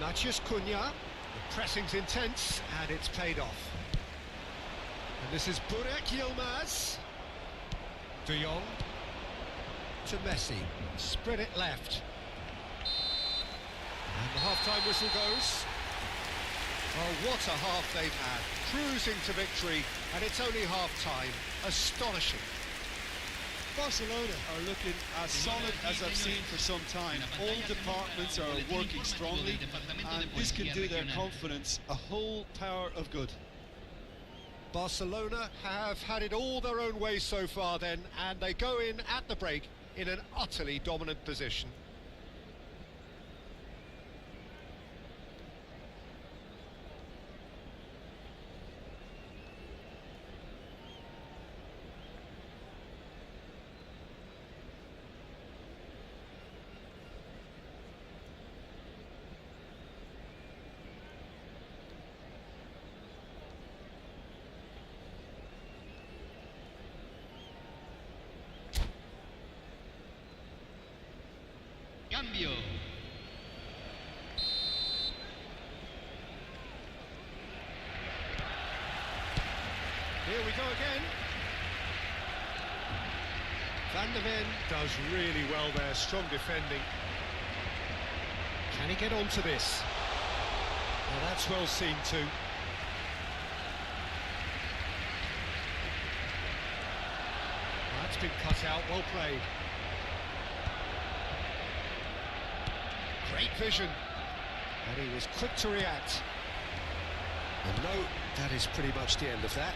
Maciej Cunha, the pressing's intense, and it's paid off. And this is Burak Yılmaz. De Jong to Messi, spread it left. And the half-time whistle goes. Oh, what a half they've had, cruising to victory, and it's only half-time. Astonishing. Barcelona are looking as solid as I've seen for some time. All departments are working strongly, and this can do their confidence a whole power of good. Barcelona have had it all their own way so far then, and they go in at the break in an utterly dominant position. Cambio. Here we go again. Van der Ven does really well there, strong defending. Can he get onto this? Well, that's well seen too. That's been cut out, well played. Great vision, and he was quick to react. And no, that is pretty much the end of that.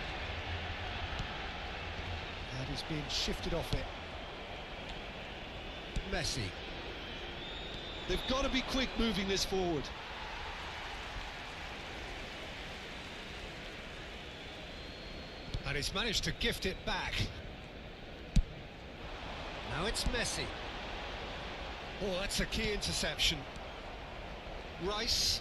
That is being shifted off it. Messi. They've got to be quick moving this forward. And he's managed to gift it back. Now it's Messi. Oh, that's a key interception. Rice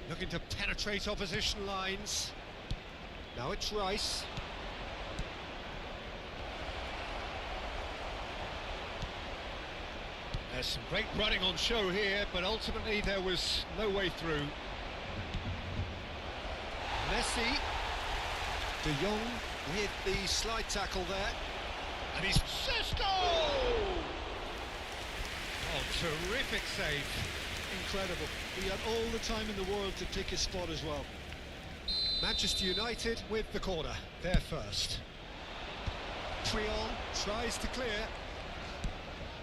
looking to penetrate opposition lines. Now it's Rice. There's some great running on show here, but ultimately there was no way through. Messi. De Jong with the slide tackle there. And he's Sesto! Oh, terrific save. Incredible. He had all the time in the world to pick his spot as well. Manchester United with the corner, they're first. Triol tries to clear.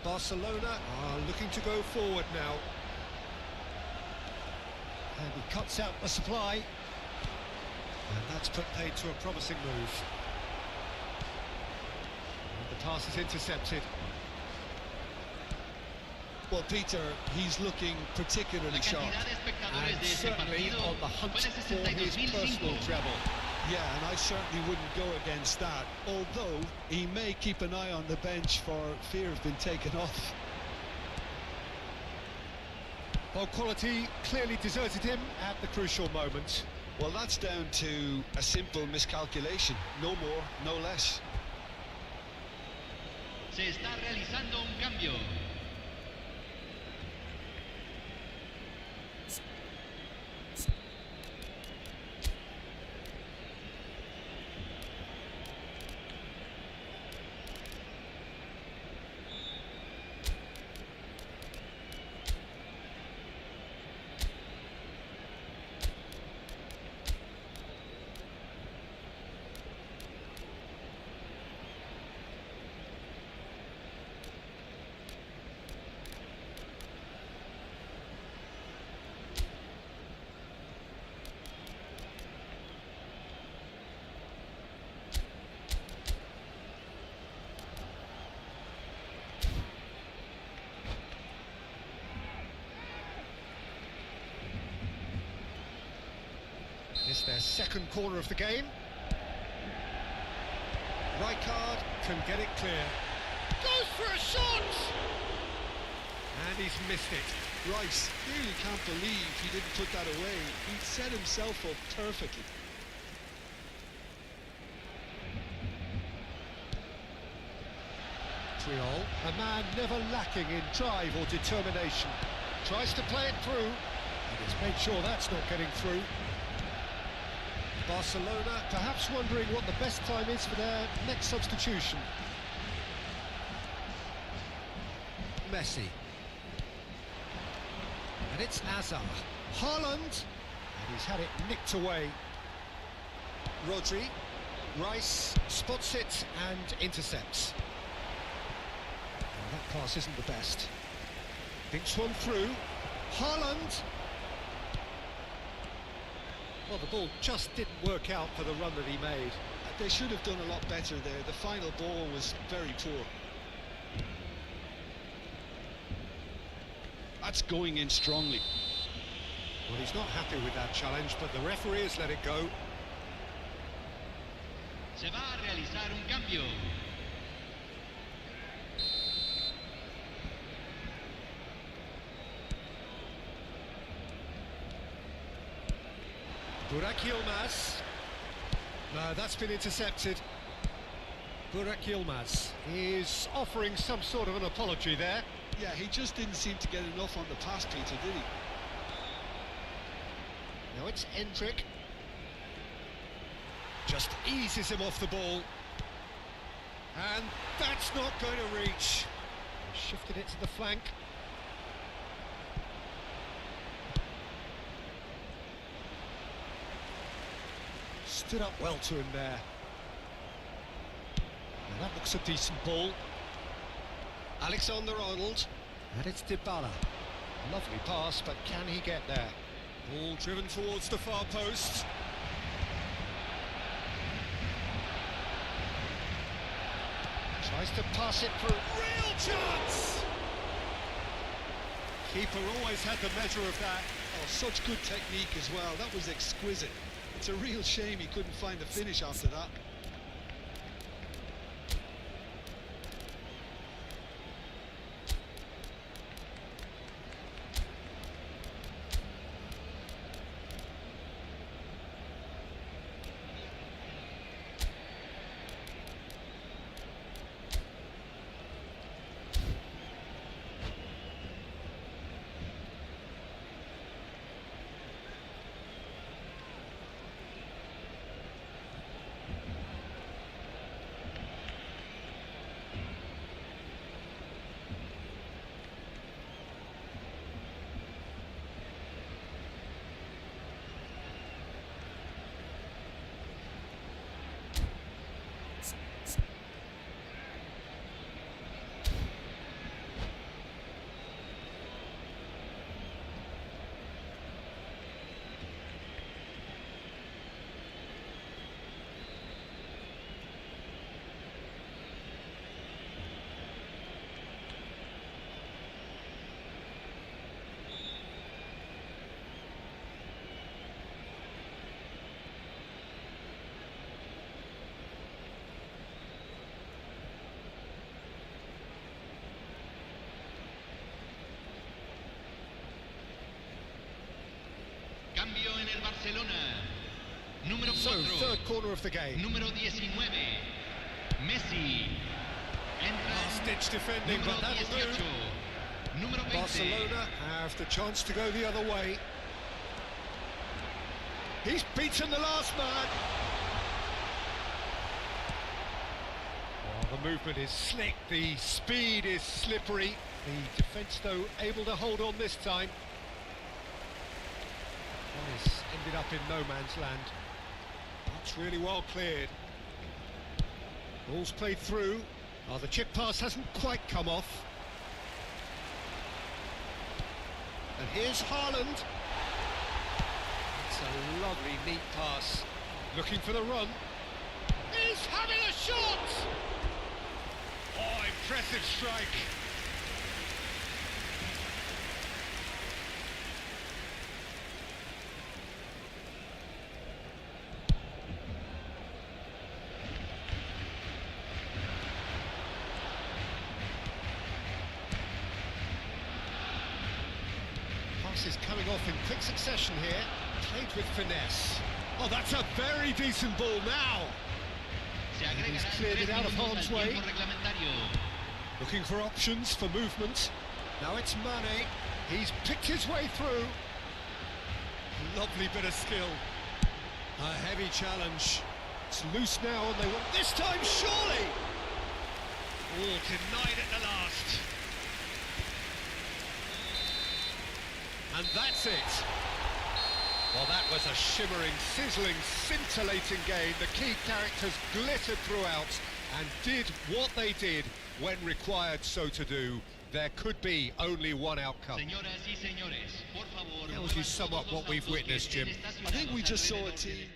Barcelona are looking to go forward now. And he cuts out the supply. And that's put paid to a promising move. And the pass is intercepted. Well, Peter, he's looking particularly sharp. And certainly on the hunt for his personal treble. Yeah, and I certainly wouldn't go against that, although he may keep an eye on the bench for fear of being taken off. Well, quality clearly deserted him at the crucial moment. Well, that's down to a simple miscalculation, no more, no less. Se está realizando un cambio. It's their second corner of the game. Rijkaard can get it clear. Goes for a shot! And he's missed it. Rice really can't believe he didn't put that away. He set himself up perfectly. Triol, a man never lacking in drive or determination. Tries to play it through, and he's made sure that's not getting through. Barcelona perhaps wondering what the best time is for their next substitution. Messi. And it's Hazard. Haaland. And he's had it nicked away. Rodri. Rice spots it and intercepts. Well, that pass isn't the best. Thinks one through. Haaland. Well, the ball just didn't work out for the run that he made. They should have done a lot better there. The final ball was very poor. That's going in strongly. Well, he's not happy with that challenge, but the referee has let it go. Se va a realizar un cambio. Burak Yılmaz. No, that's been intercepted. Burak Yılmaz is offering some sort of an apology there. Yeah, he just didn't seem to get enough on the pass, Peter, did he? Now it's Endrick. Just eases him off the ball. And that's not going to reach. Shifted it to the flank. Stood up well to him there. Now that looks a decent ball. Alexander-Arnold. And it's Dybala. Lovely pass, but can he get there? Ball driven towards the far post. Tries to pass it through. Real chance! Keeper always had the measure of that. Oh, such good technique as well. That was exquisite. It's a real shame he couldn't find the finish after that. Barcelona. Número 4. So, third corner of the game. Número 19. Messi. Entra. Last-ditch defending, but Número that'll 18. do. Número 20. Barcelona have the chance to go the other way. He's beaten the last man. Oh, the movement is slick, the speed is slippery. The defence, though, able to hold on this time. One has ended up in no man's land. That's really well cleared. Ball's played through. Oh, the chip pass hasn't quite come off. And here's Haaland. It's a lovely, neat pass. Looking for the run. He's having a shot! Oh, impressive strike. Is coming off in quick succession here, played with finesse. Oh, that's a very decent ball now. He's cleared it out of harm's way. Looking for options for movement. Now it's Mane. He's picked his way through. Lovely bit of skill. A heavy challenge. It's loose now and they want this time, surely. Oh, denied at the last. And that's it. Well, that was a shimmering, sizzling, scintillating game. The key characters glittered throughout and did what they did when required so to do. There could be only one outcome. Tells you somewhat what we've witnessed, Jim. I think we just saw a team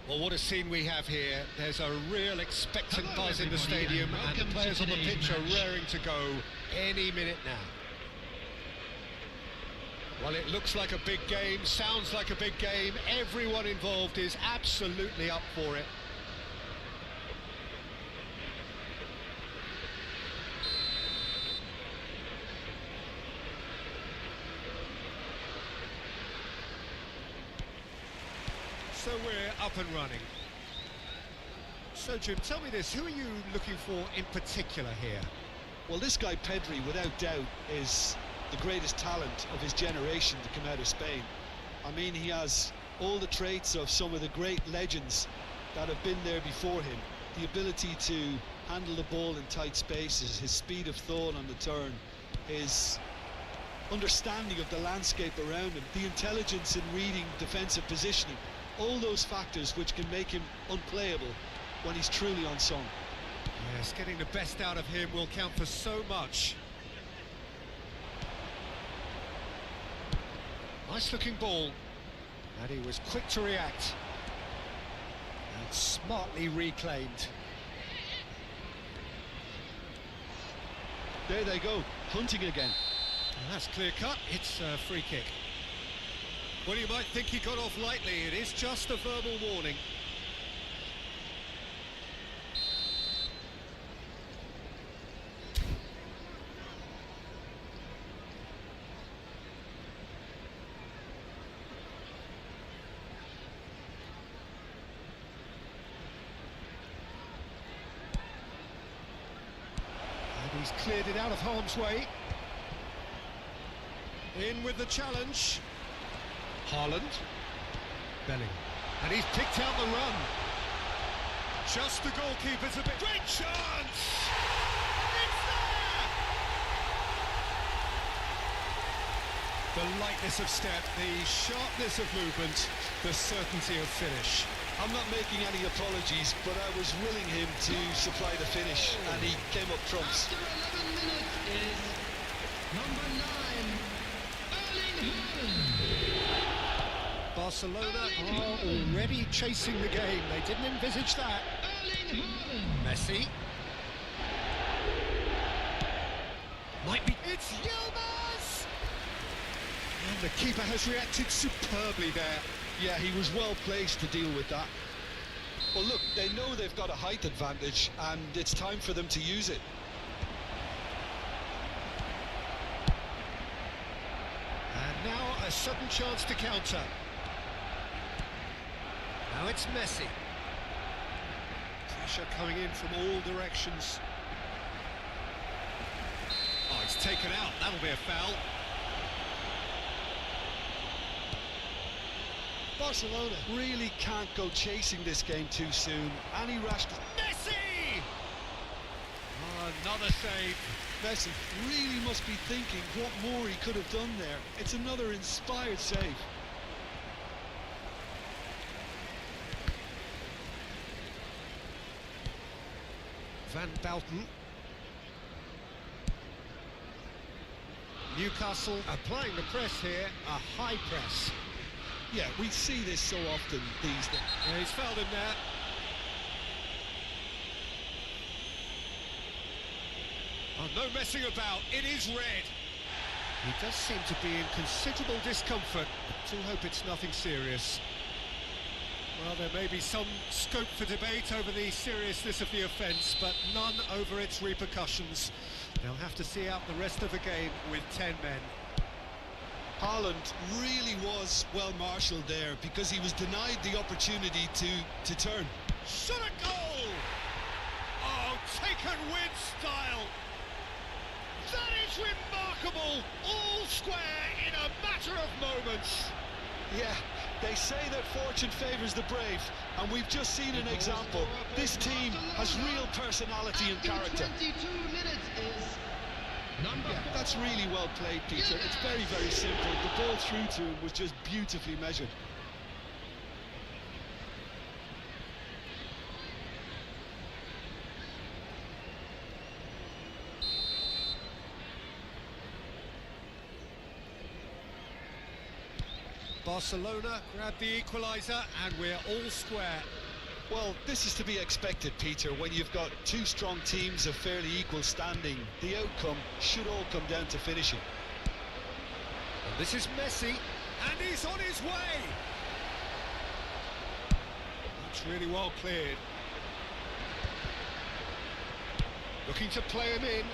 Well, what a scene we have here. There's a real expectant buzz in the stadium, and the players on the pitch are raring to go any minute now. Well, it looks like a big game, sounds like a big game. Everyone involved is absolutely up for it. So we're up and running. So Jim, tell me this, who are you looking for in particular here? Well, this guy Pedri, without doubt, is the greatest talent of his generation to come out of Spain. I mean, he has all the traits of some of the great legends that have been there before him. The ability to handle the ball in tight spaces, his speed of thought on the turn, his understanding of the landscape around him, the intelligence in reading defensive positioning, all those factors which can make him unplayable when he's truly on song. Yes, getting the best out of him will count for so much. Nice looking ball, and he was quick to react and smartly reclaimed. There they go, hunting again. And that's clear cut, it's a free kick. Well, you might think he got off lightly, it is just a verbal warning. He's cleared it out of harm's way. In with the challenge. Haaland. Bellingham. And he's picked out the run. Just the goalkeeper's a bit... Great chance! It's there! The lightness of step, the sharpness of movement, the certainty of finish. I'm not making any apologies, but I was willing him to supply the finish, and he came up trumps. After 11 minutes is number 9, Erling Haaland. Barcelona are already chasing the game. They didn't envisage that. Erling Haaland. Messi. Might be... It's Yılmaz! And the keeper has reacted superbly there. Yeah, he was well placed to deal with that. Well, look, they know they've got a height advantage, and it's time for them to use it. And now a sudden chance to counter. Now it's Messi. Pressure coming in from all directions. Oh, he's taken out. That'll be a foul. Barcelona really can't go chasing this game too soon. Any rash... Messi! Oh, another save. Messi really must be thinking what more he could have done there. It's another inspired save. Van Bouten. Newcastle applying the press here, a high press. Yeah, we see this so often these days. Yeah, he's fouled him there. Oh, no messing about, it is red. He does seem to be in considerable discomfort. I do hope it's nothing serious. Well, there may be some scope for debate over the seriousness of the offence, but none over its repercussions. They'll have to see out the rest of the game with 10 men. Haaland really was well marshalled there because he was denied the opportunity to turn. Shot a goal! Oh, taken with style! That is remarkable! All square in a matter of moments! Yeah, they say that fortune favours the brave, and we've just seen an example. This team has real personality and character. 22 minutes is number 4. That's really well played, Peter. It's very, very simple. The ball through to him was just beautifully measured. Barcelona grab the equaliser and we're all square. Well, this is to be expected, Peter, when you've got two strong teams of fairly equal standing. The outcome should all come down to finishing. And this is Messi, and he's on his way! That's really well cleared. Looking to play him in.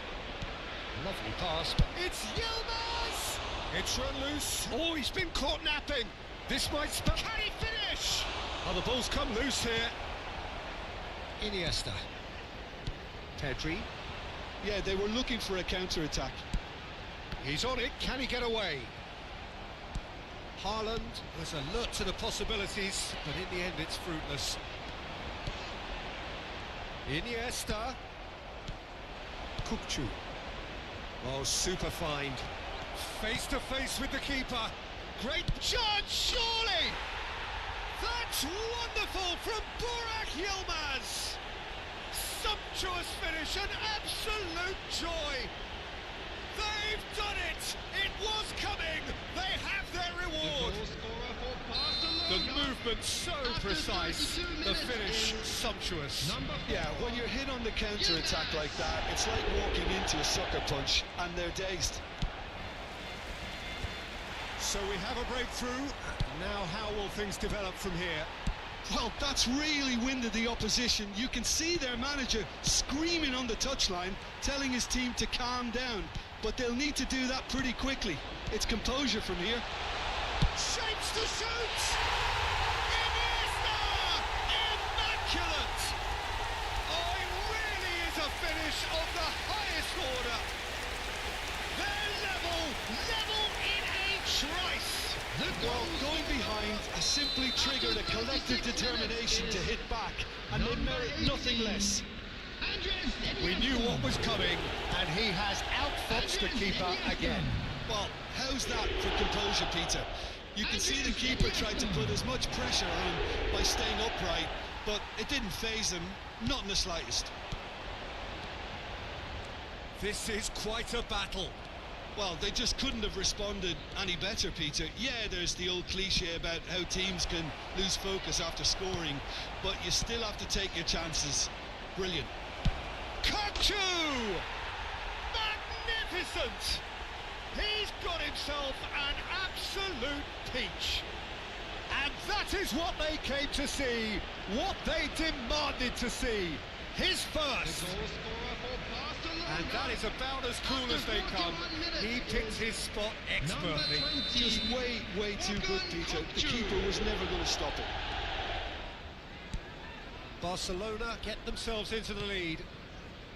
Lovely pass, but it's Yılmaz! It's run loose. Oh, he's been caught napping. This might spell... Can he finish? Oh, the ball's come loose here. Iniesta. Pedri. Yeah, they were looking for a counter-attack. He's on it. Can he get away? Haaland was alert to the possibilities, but in the end it's fruitless. Iniesta. Kukçu. Oh, super find. Face to face with the keeper. Great chance, surely! That's wonderful from Burak Yılmaz! Sumptuous finish, an absolute joy! They've done it! It was coming! They have their reward! The movement so precise, the finish sumptuous. Yeah, when you're hit on the counter-attack like that, it's like walking into a sucker punch, and they're dazed. So we have a breakthrough. Now how will things develop from here? Well, that's really winded the opposition. You can see their manager screaming on the touchline, telling his team to calm down. But they'll need to do that pretty quickly. It's composure from here. Shapes to shoot! Iniesta! Immaculate! Oh, it really is a finish of the highest order. They're level in a trice. Well, going behind has simply triggered a collective determination to hit back, and they merit nothing less. We knew what was coming, and he has outfoxed the keeper again. Well, how's that for composure, Peter? You can see the keeper tried to put as much pressure on by staying upright, but it didn't faze him, not in the slightest. This is quite a battle. Well, they just couldn't have responded any better, Peter. Yeah, there's the old cliche about how teams can lose focus after scoring, but you still have to take your chances. Brilliant. Kukçu! Magnificent! He's got himself an absolute peach. And that is what they came to see, what they demanded to see. His first. And that is about as cool as they come. He picked his spot expertly. Just way too good, Peter. The keeper was never going to stop it. Barcelona get themselves into the lead.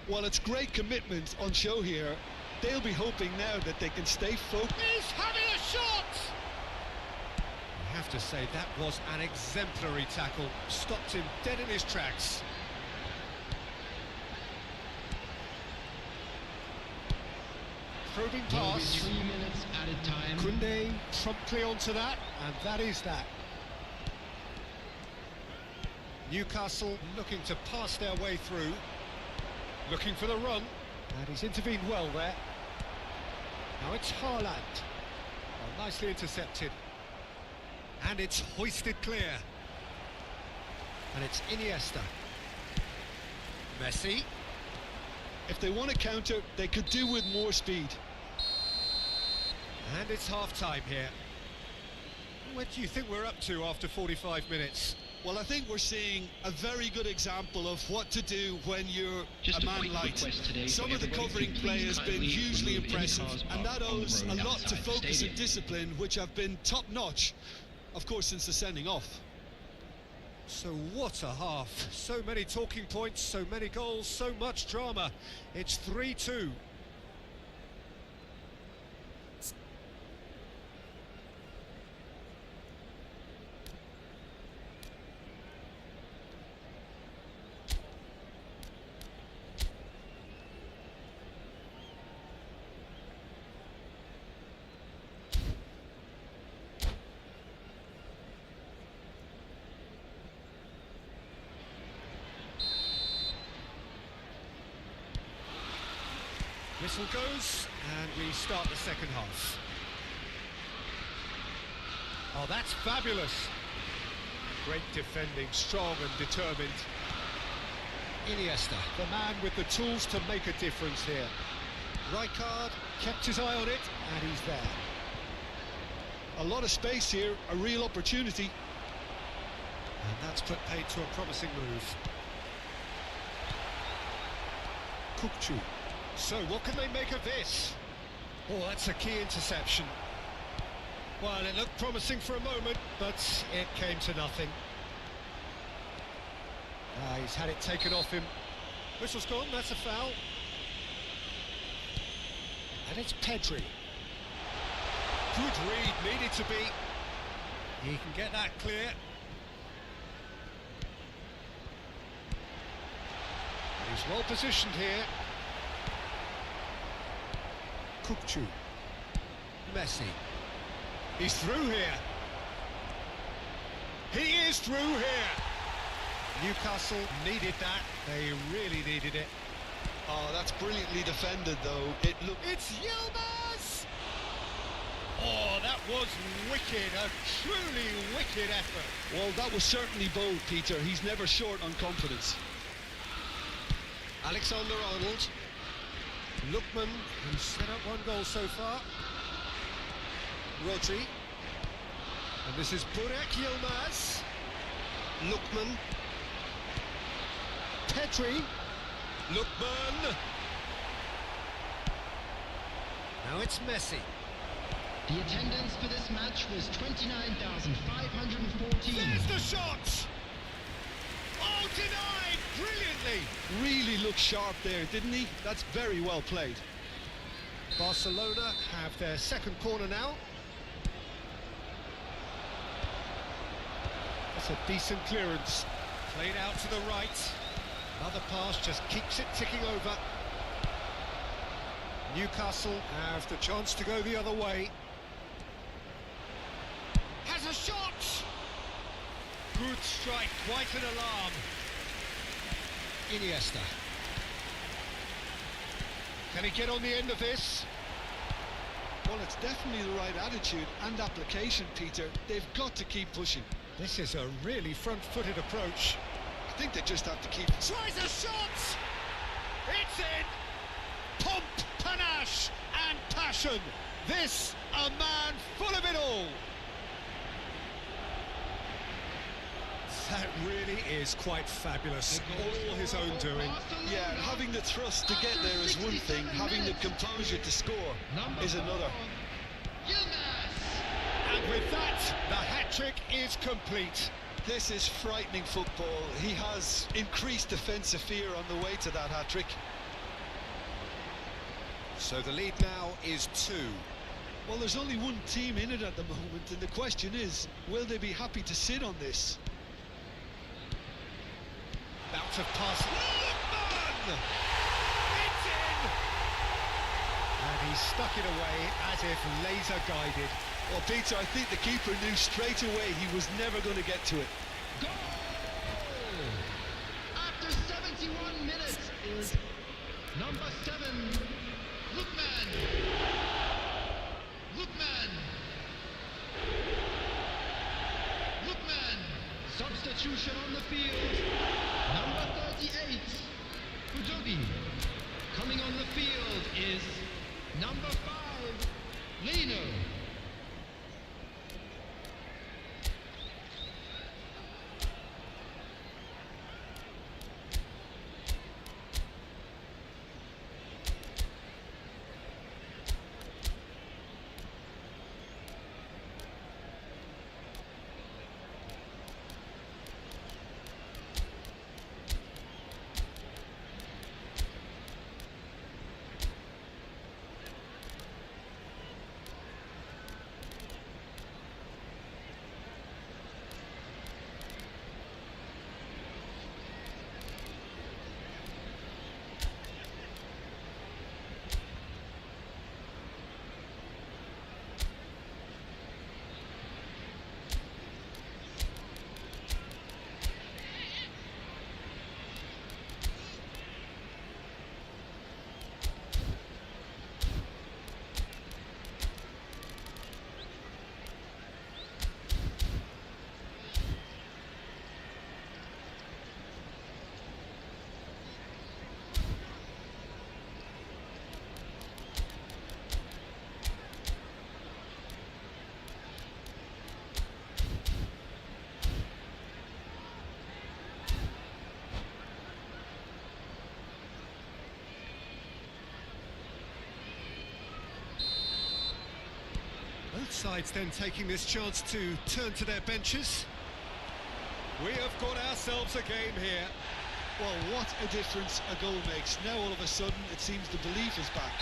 Well, it's great commitment on show here. They'll be hoping now that they can stay focused. He's having a shot! I have to say, that was an exemplary tackle. Stopped him dead in his tracks. Probing pass. 3 minutes at a time. Koundé promptly onto that, and that is that. Newcastle looking to pass their way through. Looking for the run, and he's intervened well there. Now it's Haaland. Well, nicely intercepted. And it's hoisted clear. And it's Iniesta. Messi. If they want to counter, they could do with more speed. And it's half-time here. What do you think we're up to after 45 minutes? Well, I think we're seeing a very good example of what to do when you're a man light. Some of the covering play has been hugely impressive, and that owes a lot to focus and discipline, which have been top-notch, of course, since the sending off. So what a half. So many talking points, so many goals, so much drama. It's 3-2. Whistle goes, and we start the second half. Oh, that's fabulous. Great defending, strong and determined. Iniesta, the man with the tools to make a difference here. Rijkaard kept his eye on it, and he's there. A lot of space here, a real opportunity. And that's put paid to a promising move. Kukçu. So, what can they make of this? Oh, that's a key interception. Well, it looked promising for a moment, but it came to nothing. He's had it taken off him. Whistle's gone, that's a foul. And it's Pedri. Good read, needed to be. He can get that clear. He's well positioned here. Kukçu. Messi. He's through here. He is through here. Newcastle needed that. They really needed it. Oh, that's brilliantly defended, though. It's Yılmaz! Oh, that was wicked. A truly wicked effort. Well, that was certainly bold, Peter. He's never short on confidence. Alexander-Arnold. Lookman, who's set up one goal so far. Rodri. And this is Burak Yılmaz. Lookman. Pedri. Lookman. Now it's Messi. The attendance for this match was 29,514. There's the shot! Oh, denied brilliantly! Really looked sharp there, didn't he? That's very well played. Barcelona have their second corner now. That's a decent clearance. Played out to the right. Another pass just keeps it ticking over. Newcastle have the chance to go the other way. Has a shot! Good strike, quite an alarm. Iniesta. Can he get on the end of this? Well, it's definitely the right attitude and application, Peter. They've got to keep pushing. This is a really front-footed approach. I think they just have to keep... Tries a shot! It's in! Pomp, panache and passion. This, a man full of it all. That really is quite fabulous. All his own doing. Yeah, having the thrust to get there is one thing. Having the composure to score is another. And with that, the hat-trick is complete. This is frightening football. He has increased defensive fear on the way to that hat-trick. So the lead now is 2. Well, there's only one team in it at the moment, and the question is, will they be happy to sit on this? Bout of pass. Lookman! It's in! And he stuck it away as if laser guided. Well, Peter, I think the keeper knew straight away he was never going to get to it. Goal! After 71 minutes is number 7, Lookman. Lookman. Lookman. Substitution on the field. Number 38, Kujobi. Coming on the field is number 5, Lino. Sides then taking this chance to turn to their benches. We have got ourselves a game here. Well, what a difference a goal makes. Now all of a sudden it seems the belief is back.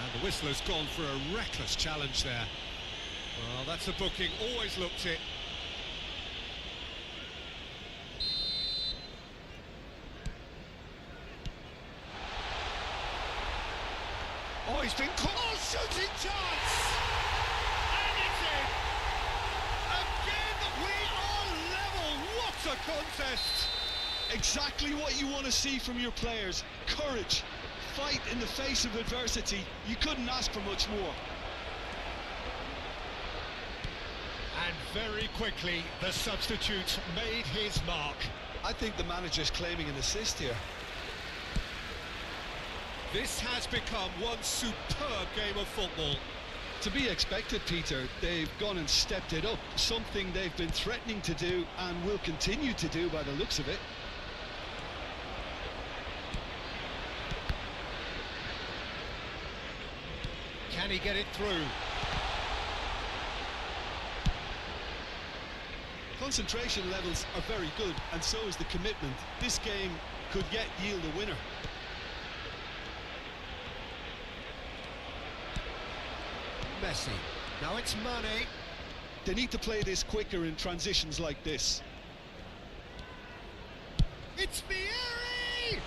And the whistle has gone for a reckless challenge there. Well, that's a booking, always looked it. Oh, he's been caught. Oh, shooting chance! And it's in! Again, we are level! What a contest! Exactly what you want to see from your players. Courage, fight in the face of adversity. You couldn't ask for much more. And very quickly, the substitute made his mark. I think the manager's claiming an assist here. This has become one superb game of football. To be expected, Peter. They've gone and stepped it up. Something they've been threatening to do and will continue to do by the looks of it. Can he get it through? Concentration levels are very good, and so is the commitment. This game could yet yield a winner. Messi. Now it's Mane. They need to play this quicker in transitions like this. It's Vieri!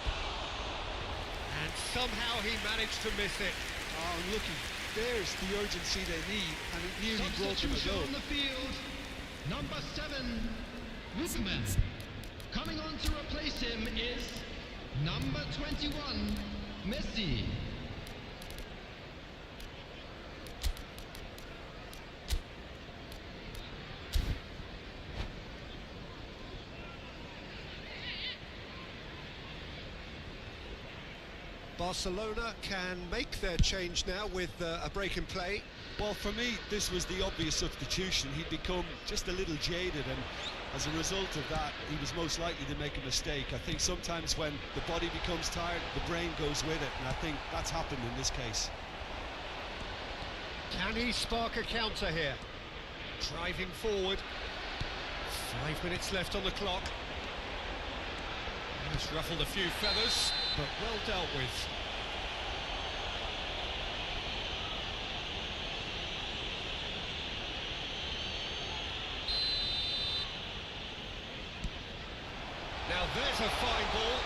And somehow he managed to miss it. Oh, looky, there's the urgency they need, and it nearly brought them a Substitution goal. on the field. Number 7, Yılmaz. Coming on to replace him is number 21, Messi. Barcelona can make their change now with a break in play. Well, for me, this was the obvious substitution. He'd become just a little jaded, and as a result of that, he was most likely to make a mistake. I think sometimes when the body becomes tired, the brain goes with it, and I think that's happened in this case. Can he spark a counter here? Driving forward. 5 minutes left on the clock. He's ruffled a few feathers, but well dealt with. Now there's a fine ball.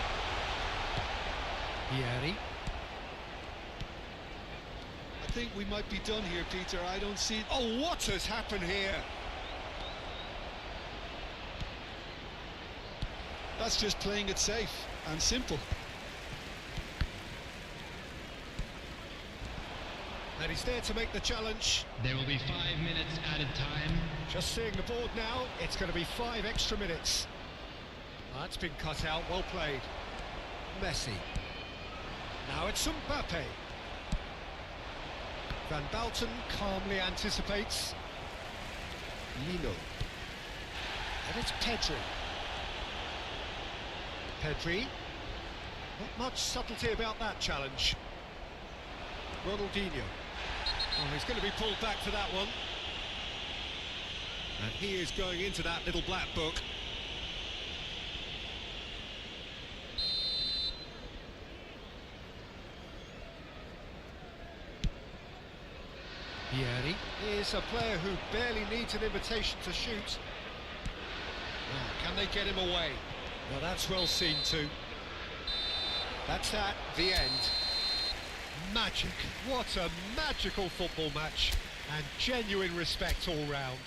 Vieri. I think we might be done here, Peter. I don't see... Oh, what has happened here? That's just playing it safe and simple. And he's there to make the challenge. There will be 5 minutes added time. Just seeing the board now, it's going to be 5 extra minutes. That's been cut out, well played. Messi. Now it's Mbappe. Van Balten calmly anticipates. Lino. And it's Pedri. Pedri. Not much subtlety about that challenge. Ronaldinho. Oh, he's going to be pulled back for that one. And he is going into that little black book. Vieri is a player who barely needs an invitation to shoot. Oh, can they get him away? Well, that's well seen too. That's that, the end. Magic. What a magical football match. And genuine respect all round.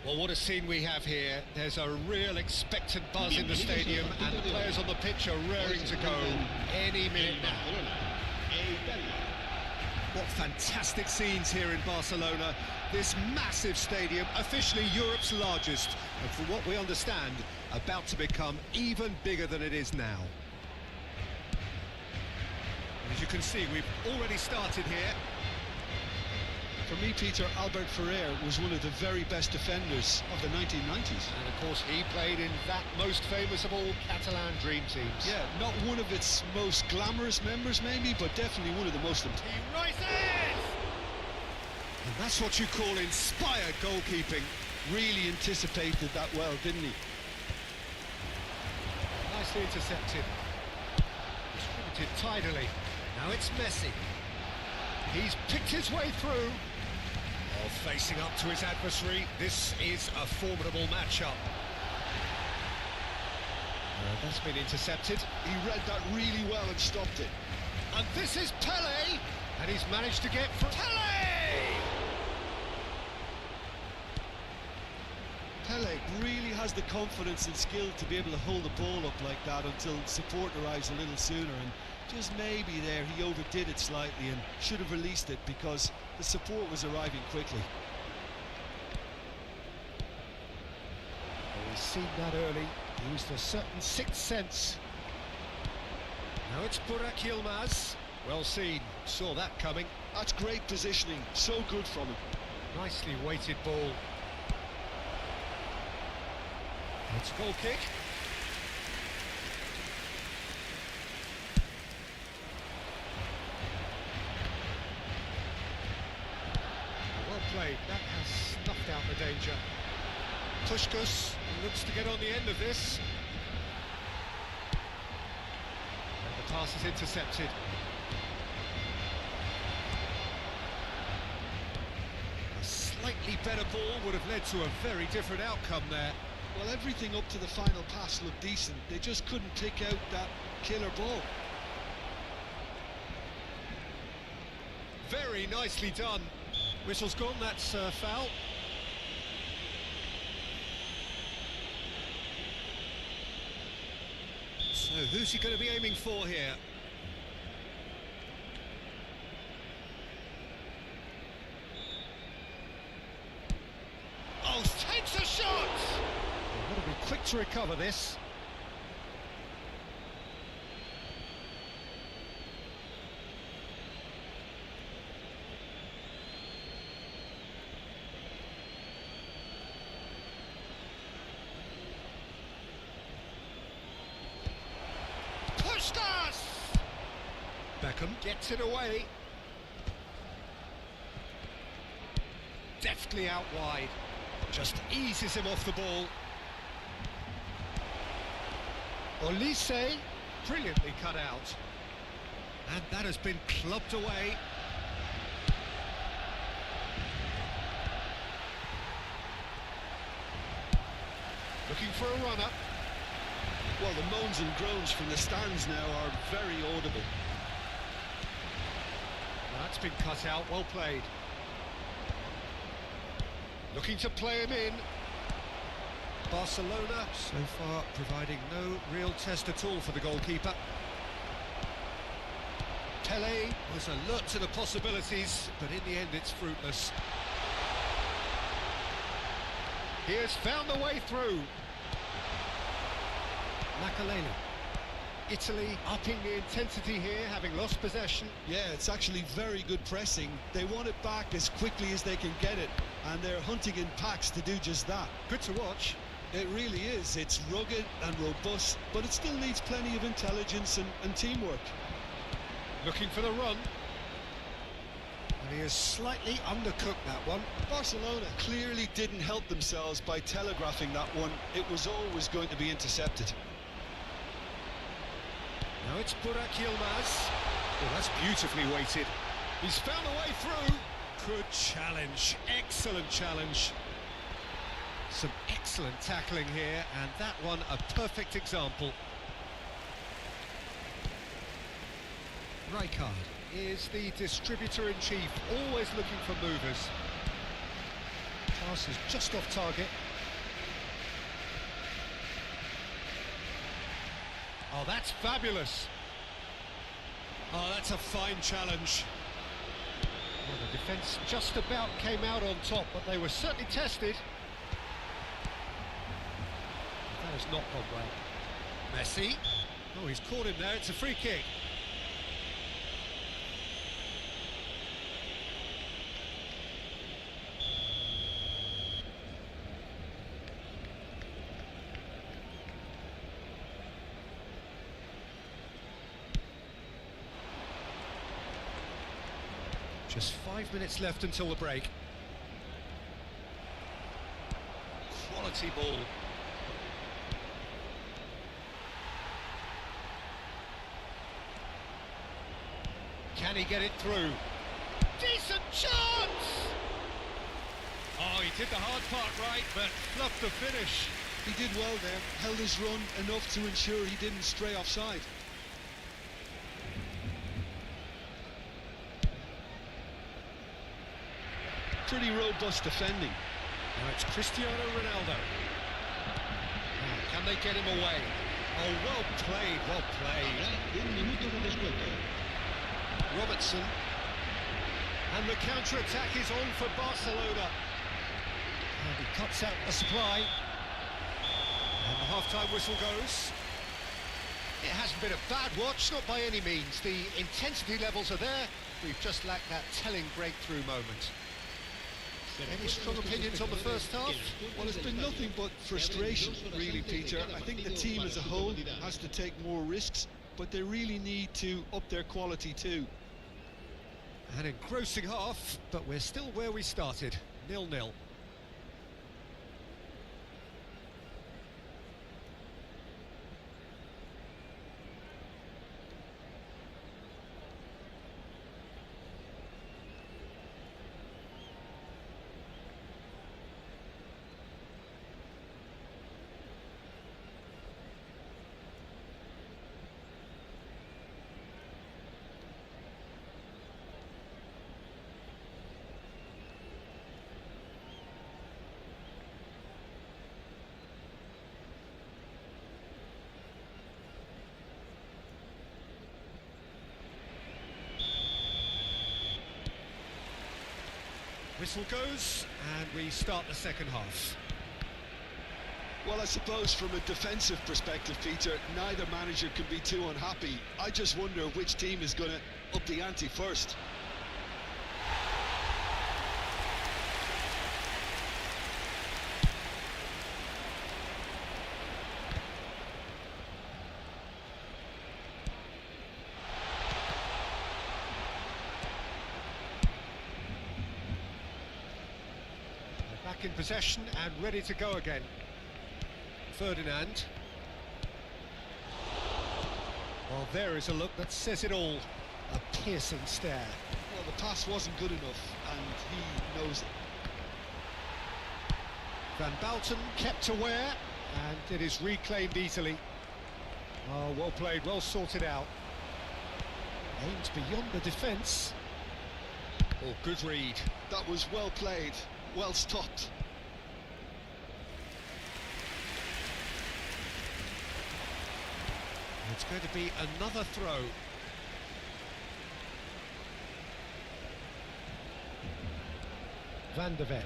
Well, what a scene we have here. There's a real expectant buzz in the stadium, and the players on the pitch are raring to go any minute now. What fantastic scenes here in Barcelona. This massive stadium, officially Europe's largest, and from what we understand, about to become even bigger than it is now. As you can see, we've already started here. For me, Peter, Albert Ferrer was one of the very best defenders of the 1990s. And of course, he played in that most famous of all Catalan dream teams. Yeah, not one of its most glamorous members, maybe, but definitely one of the most important. He rises! And that's what you call inspired goalkeeping. Really anticipated that well, didn't he? Nicely intercepted. Distributed tidily. Now it's Messi. He's picked his way through. Oh, facing up to his adversary. This is a formidable matchup. That's been intercepted. He read that really well and stopped it. And this is Pele. And he's managed to get through. Pele! Pele really has the confidence and skill to be able to hold the ball up like that until support arrives a little sooner, and just maybe there he overdid it slightly and should have released it because the support was arriving quickly. Well, we've seen that early. He used a certain sixth sense. Now it's Burak Yılmaz. Well seen, saw that coming. That's great positioning, so good from him. Nicely weighted ball. It's a goal kick. Well played, that has snuffed out the danger. Puskás looks to get on the end of this. And the pass is intercepted. A slightly better ball would have led to a very different outcome there. Well, everything up to the final pass looked decent. They just couldn't pick out that killer ball. Very nicely done. Whistle's gone, that's foul. So who's he going to be aiming for here? Oh, takes a shot! They've got to be quick to recover this. Puskás! Beckham gets it away. Deftly out wide. Just eases him off the ball. Olise, brilliantly cut out. And that has been clubbed away. Looking for a runner. Well, the moans and groans from the stands now are very audible. That's been cut out, well played. Looking to play him in. Barcelona so far providing no real test at all for the goalkeeper. Pele was alert to the possibilities, but in the end it's fruitless. He has found the way through. Makaleli. Italy upping the intensity here, having lost possession. Yeah, it's actually very good pressing. They want it back as quickly as they can get it, and they're hunting in packs to do just that. Good to watch. It really is. It's rugged and robust, but it still needs plenty of intelligence and teamwork. Looking for the run. And he has slightly undercooked that one. Barcelona clearly didn't help themselves by telegraphing that one. It was always going to be intercepted. Now it's Burak Yılmaz. Well, that's beautifully weighted. He's found a way through. Good challenge. Excellent challenge. Some excellent tackling here, and that one a perfect example. Rijkaard is the distributor-in-chief, always looking for movers. Pass is just off target. Oh, that's fabulous. Oh, that's a fine challenge. Well, the defence just about came out on top, but they were certainly tested. That has not gone well. Messi. Oh, he's caught him there. It's a free kick. Just 5 minutes left until the break. Quality ball. Can he get it through? Decent chance! Oh, he did the hard part right, but fluffed the finish. He did well there, held his run enough to ensure he didn't stray offside. Pretty robust defending. Now it's Cristiano Ronaldo. Now, can they get him away? Oh, well played, well played. Habrá 1 minuto de descuento. Robertson. And the counter-attack is on for Barcelona. And he cuts out the supply. And the half-time whistle goes. It hasn't been a bad watch, not by any means. The intensity levels are there. We've just lacked that telling breakthrough moment. Any strong opinions on the first half? Well, it's been nothing but frustration, really, Peter. I think the team as a whole has to take more risks, but they really need to up their quality too. An engrossing half, but we're still where we started, 0-0. Whistle goes, and we start the second half. Well, I suppose from a defensive perspective, Peter, neither manager can be too unhappy. I just wonder which team is going to up the ante first. Back in possession and ready to go again. Ferdinand. Well, there is a look that says it all. A piercing stare. Well, the pass wasn't good enough, and he knows it. Van Balten kept aware, and it is reclaimed easily. Oh, well played, well sorted out. Aims beyond the defence. Oh, good read. That was well played, well stopped. It's going to be another throw. Van der Ven.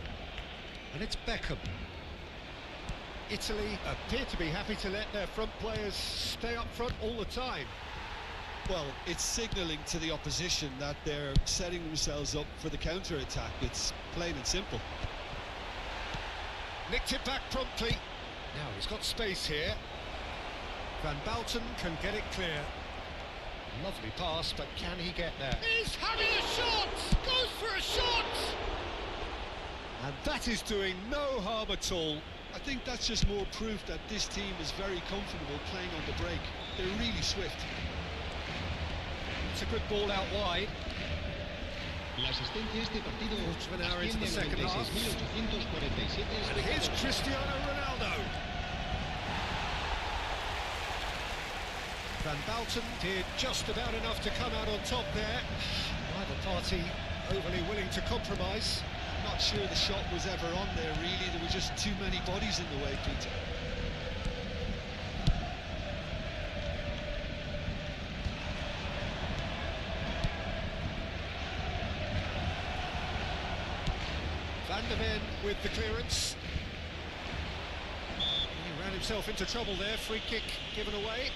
And it's Beckham. Italy appear to be happy to let their front players stay up front all the time. Well, it's signalling to the opposition that they're setting themselves up for the counter-attack. It's plain and simple. Nicked it back promptly. Now he's got space here. Van Balten can get it clear. Lovely pass, but can he get there? He's having a shot! Goes for a shot! And that is doing no harm at all. I think that's just more proof that this team is very comfortable playing on the break. They're really swift. It's a good ball out wide. La asistencia a este partido Quarter of an hour into the asciende second a half. 96.847 And here's Cristiano Ronaldo. Van Balten did just about enough to come out on top there. Neither party overly willing to compromise. Not sure the shot was ever on there, really. There were just too many bodies in the way, Peter. Van der Ven with the clearance. He ran himself into trouble there. Free kick given away.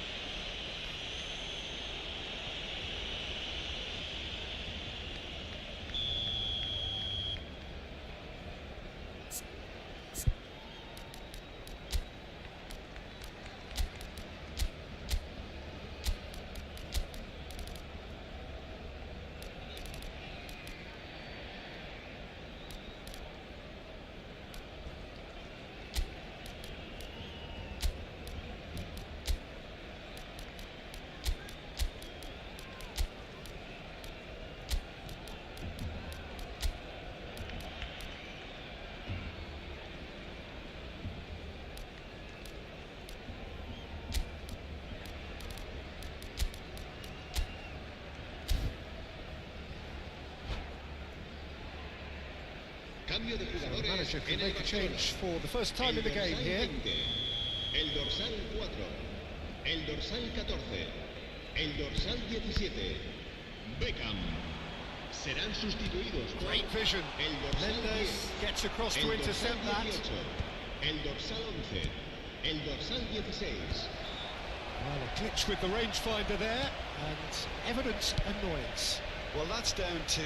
Cambio de So the jugadores manager can en el make a Barcelona. change for the first time in the game dorsal here. 20, el dorsal 4, el dorsal 14, el dorsal 17, Beckham. Serán sustituidos por Great vision. el dorsal 10, Mendes gets across to el intercept dorsal that. 18, el dorsal 11, el dorsal 16. Well, a glitch with the rangefinder there, and evident annoyance. Well, that's down to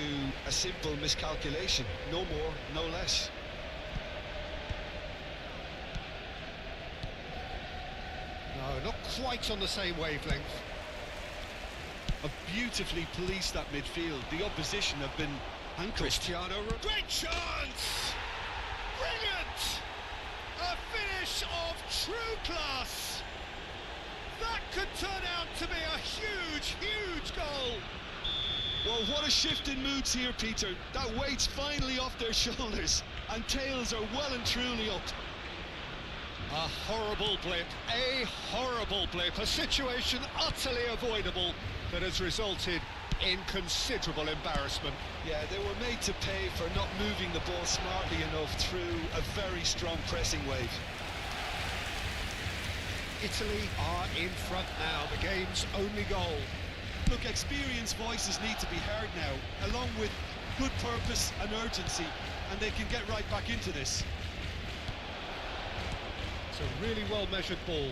a simple miscalculation. No more, no less. No, not quite on the same wavelength. Have beautifully policed that midfield. The opposition have been handcuffed. Cristiano, great chance! Brilliant! A finish of true class! That could turn out to be a huge, huge goal! Well, what a shift in moods here, Peter. That weight's finally off their shoulders, and tails are well and truly up. A horrible blip, a situation utterly avoidable that has resulted in considerable embarrassment. Yeah, they were made to pay for not moving the ball smartly enough through a very strong pressing wave. Italy are in front now, the game's only goal. Look, experienced voices need to be heard now, along with good purpose and urgency, and they can get right back into this. It's a really well-measured ball.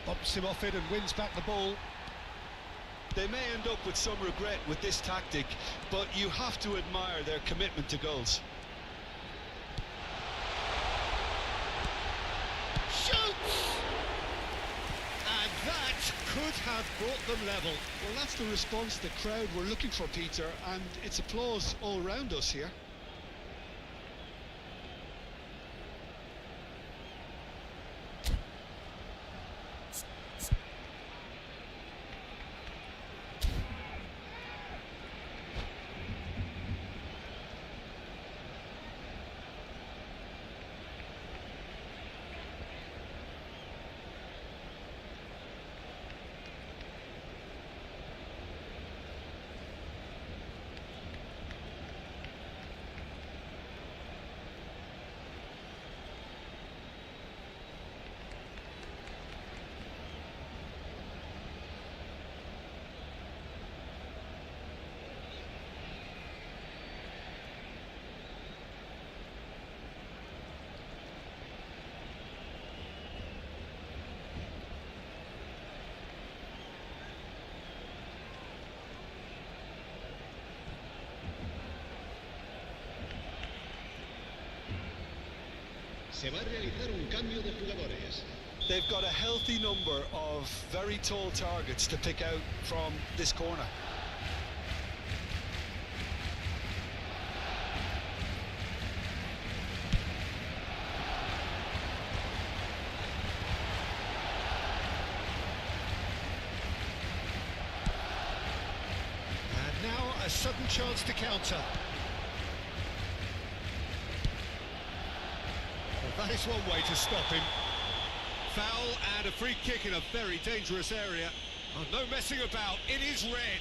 Bumps him off it and wins back the ball. They may end up with some regret with this tactic, but you have to admire their commitment to goals. Shoots! And that could have brought them level. Well, that's the response the crowd were looking for, Peter, and it's applause all round us here. Se va a realizar un cambio de jugadores. They've got a healthy number of very tall targets to pick out from this corner. And now a sudden chance to counter. Well, that is one way to stop him. Foul and a free kick in a very dangerous area. Oh, no messing about, it is red.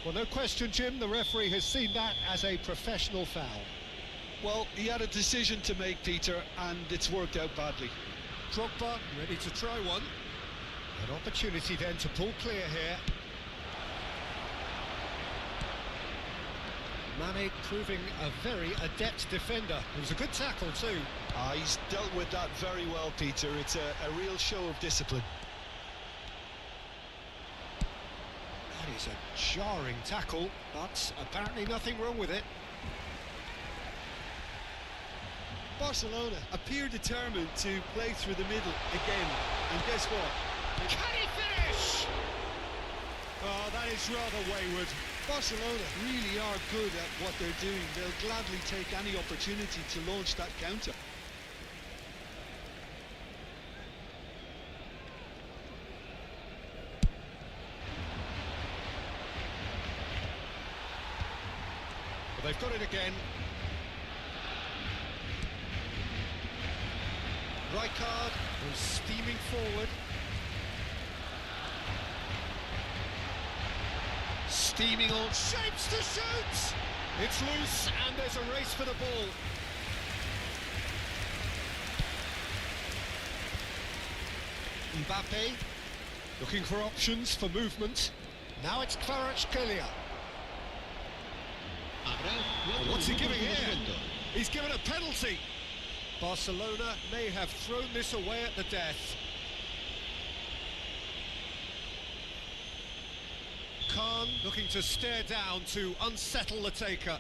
Well, no question, Jim, the referee has seen that as a professional foul. Well, he had a decision to make, Peter, and it's worked out badly. Drogba ready to try one. An opportunity then to pull clear here. Mane proving a very adept defender. It was a good tackle too. He's dealt with that very well, Peter. It's a real show of discipline. That is a jarring tackle, but apparently nothing wrong with it. Barcelona appear determined to play through the middle again, and guess what? Can he finish? Oh, that is rather wayward. Barcelona really are good at what they're doing. They'll gladly take any opportunity to launch that counter. But they've got it again. Rijkaard was steaming forward. Steaming on, shapes to shoot! It's loose and there's a race for the ball. Mbappe looking for options for movement. Now it's Kvaratskhelia. What's he giving here? He's given a penalty. Barcelona may have thrown this away at the death. Khan looking to stare down to unsettle the taker.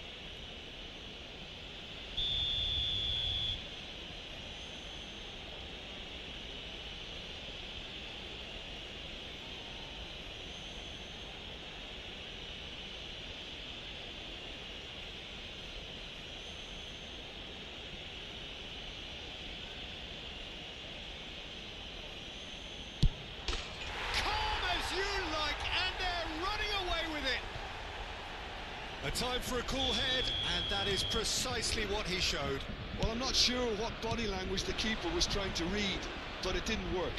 A time for a cool head, and that is precisely what he showed. Well, I'm not sure what body language the keeper was trying to read, but it didn't work.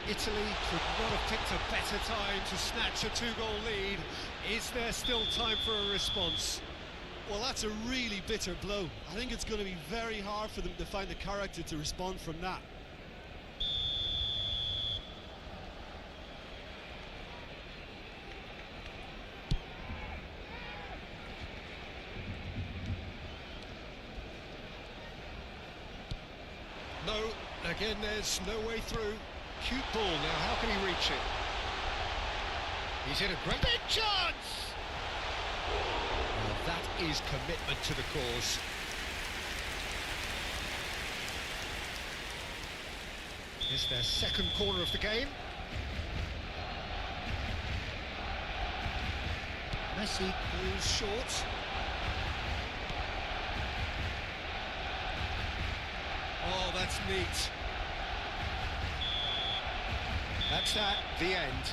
Italy could not have picked a better time to snatch a two-goal lead. Is there still time for a response? Well, that's a really bitter blow. I think it's going to be very hard for them to find the character to respond from that. No, again there's no way through. Cute ball now, how can he reach it? He's in a great big chance! Well, that is commitment to the cause. It's their second corner of the game. Messi falls short. Oh, that's neat. That's that, the end.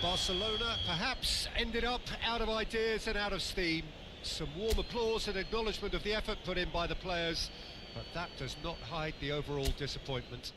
Barcelona perhaps ended up out of ideas and out of steam. Some warm applause and acknowledgement of the effort put in by the players, but that does not hide the overall disappointment.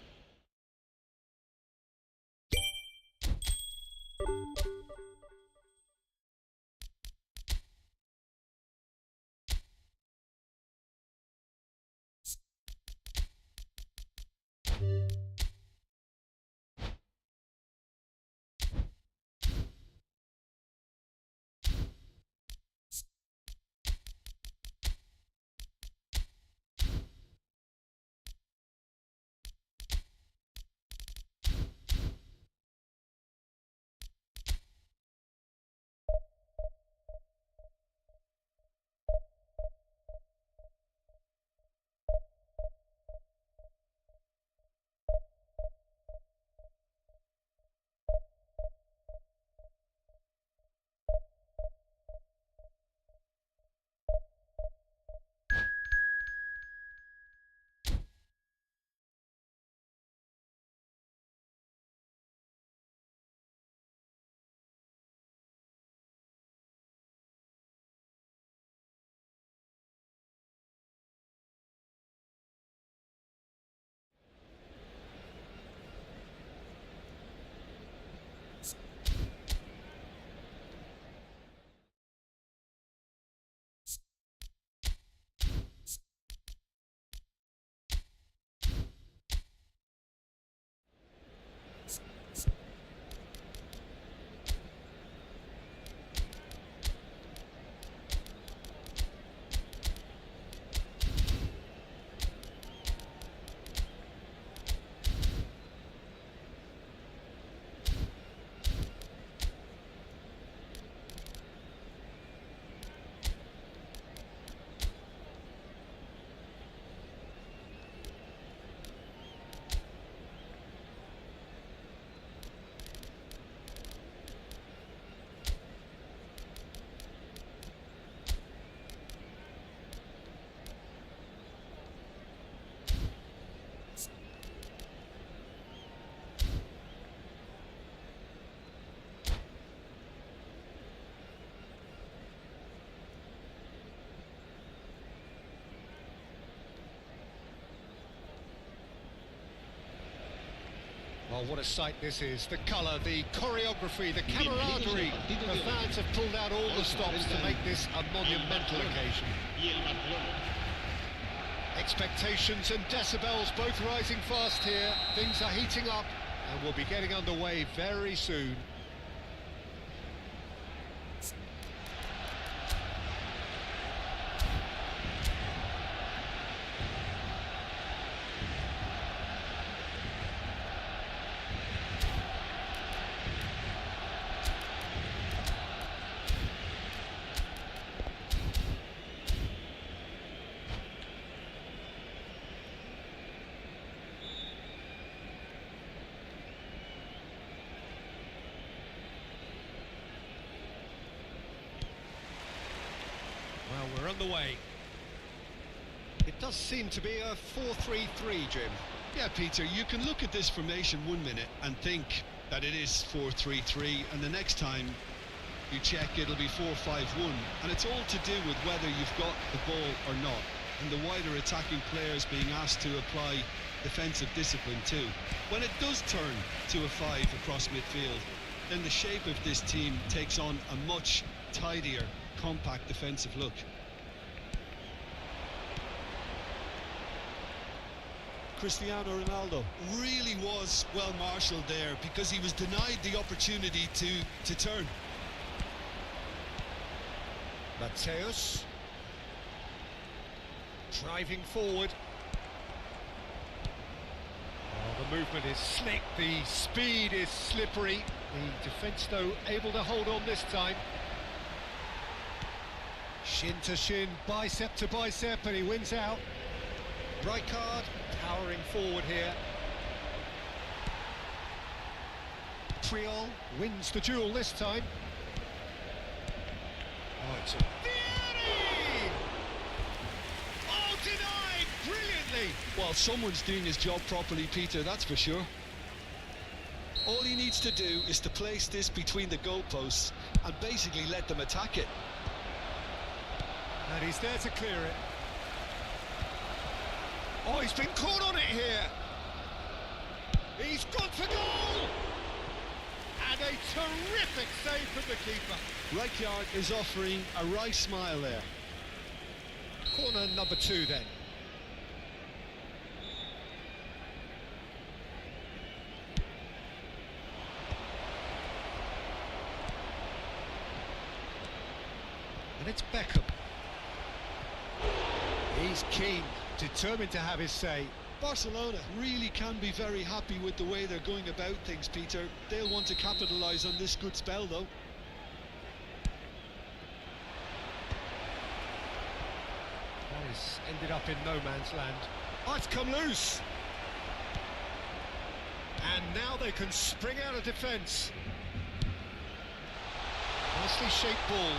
Oh, what a sight this is. The colour, the choreography, the camaraderie. The fans have pulled out all the stops to make this a monumental occasion. Expectations and decibels both rising fast here. Things are heating up and we'll be getting underway very soon. Well, we're on the way. It does seem to be a 4-3-3, Jim. Yeah, Peter, you can look at this formation 1 minute and think that it is 4-3-3, and the next time you check it'll be 4-5-1, and it's all to do with whether you've got the ball or not, and the wider attacking players being asked to apply defensive discipline too. When it does turn to a 5 across midfield, then the shape of this team takes on a much tidier, compact defensive look. Cristiano Ronaldo Really was well marshalled there because he was denied the opportunity to turn. Mateus driving forward. Oh, the movement is slick, the speed is slippery. The defence, though, able to hold on this time. Shin to shin, bicep to bicep, and he wins out. Rijkaard powering forward here. Triol wins the duel this time. Oh, it's a beauty! Oh, denied brilliantly! Well, someone's doing his job properly, Peter, that's for sure. All he needs to do is to place this between the goalposts and basically let them attack it. And he's there to clear it. Oh, he's been caught on it here. He's gone for goal! And a terrific save from the keeper. Rijkaard is offering a wry smile there. Corner number 2 then. And it's Beckham. He's keen, determined to have his say. Barcelona really can be very happy with the way they're going about things, Peter. They'll want to capitalise on this good spell, though. That has ended up in no man's land. Oh, it's come loose. And now they can spring out of defence. Nicely shaped ball.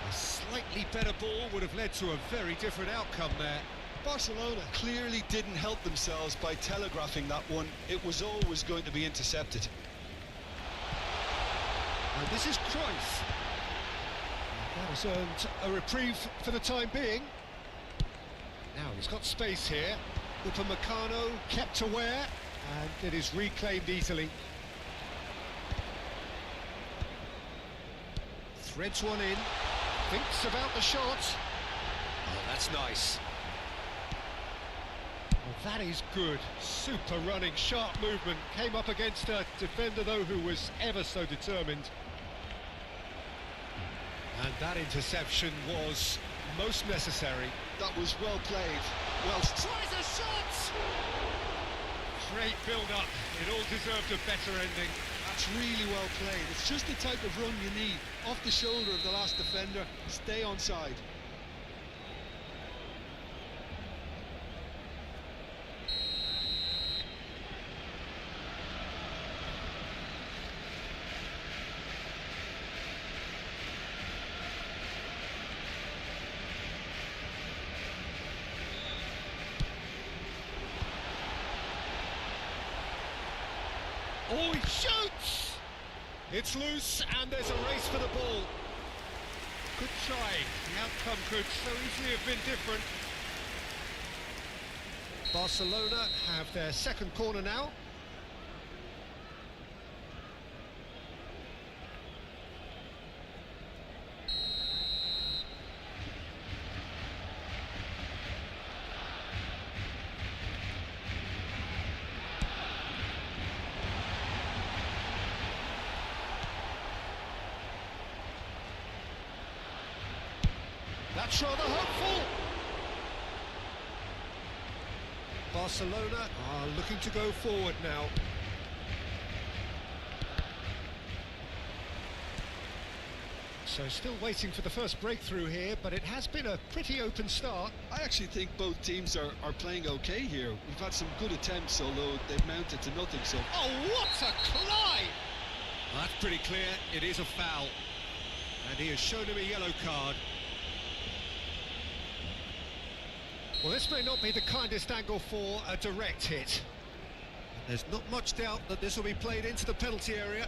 A slightly better ball would have led to a very different outcome there. Barcelona clearly didn't help themselves by telegraphing that one. It was always going to be intercepted. And this is Cruyff. That has earned a reprieve for the time being. Now he's got space here. Upamecano kept aware, and it is reclaimed easily. Threads one in. Thinks about the shot. Oh, that's nice. Well, that is good. Super running, sharp movement. Came up against a defender, though, who was ever so determined. And that interception was most necessary. That was well played. Well, Tries a shot! Great build-up. It all deserved a better ending. that's really well played. It's just the type of run you need. Off the shoulder of the last defender, stay onside. Oh, he shoots! It's loose, and there's a race for the ball. Good try. The outcome could so easily have been different. Barcelona have their second corner now. That's rather hopeful. Barcelona are looking to go forward now. So still waiting for the first breakthrough here, but it has been a pretty open start. I actually think both teams are playing okay here. We've had some good attempts, although they've mounted to nothing, so... Oh, what a climb! That's pretty clear, it is a foul. And he has shown him a yellow card. Well, this may not be the kindest angle for a direct hit. There's not much doubt that this will be played into the penalty area.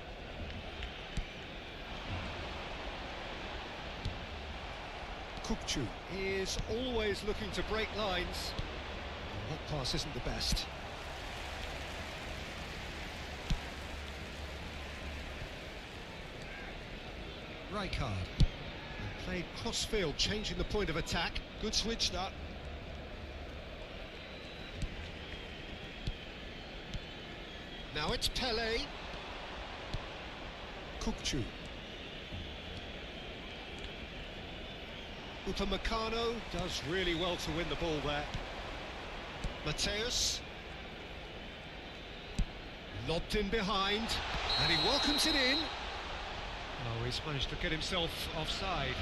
Kukçu is always looking to break lines. That pass isn't the best. Rijkaard. And played cross-field, changing the point of attack. Good switch, that. Now it's Pelé. Kukçu. Upamecano does really well to win the ball there. Mateus. Lobbed in behind, and he welcomes it in. Oh, he's managed to get himself offside.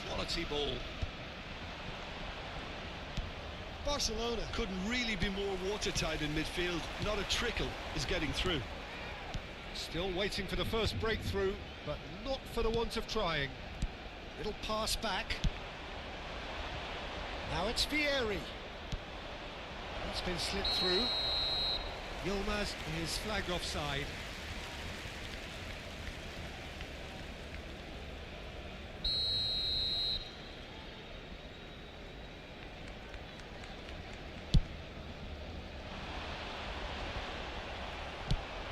Quality ball. Barcelona couldn't really be more watertight in midfield. Not a trickle is getting through. Still waiting for the first breakthrough, but not for the want of trying. Little pass back. Now it's Vieri. That's been slipped through. Yılmaz is flagged offside.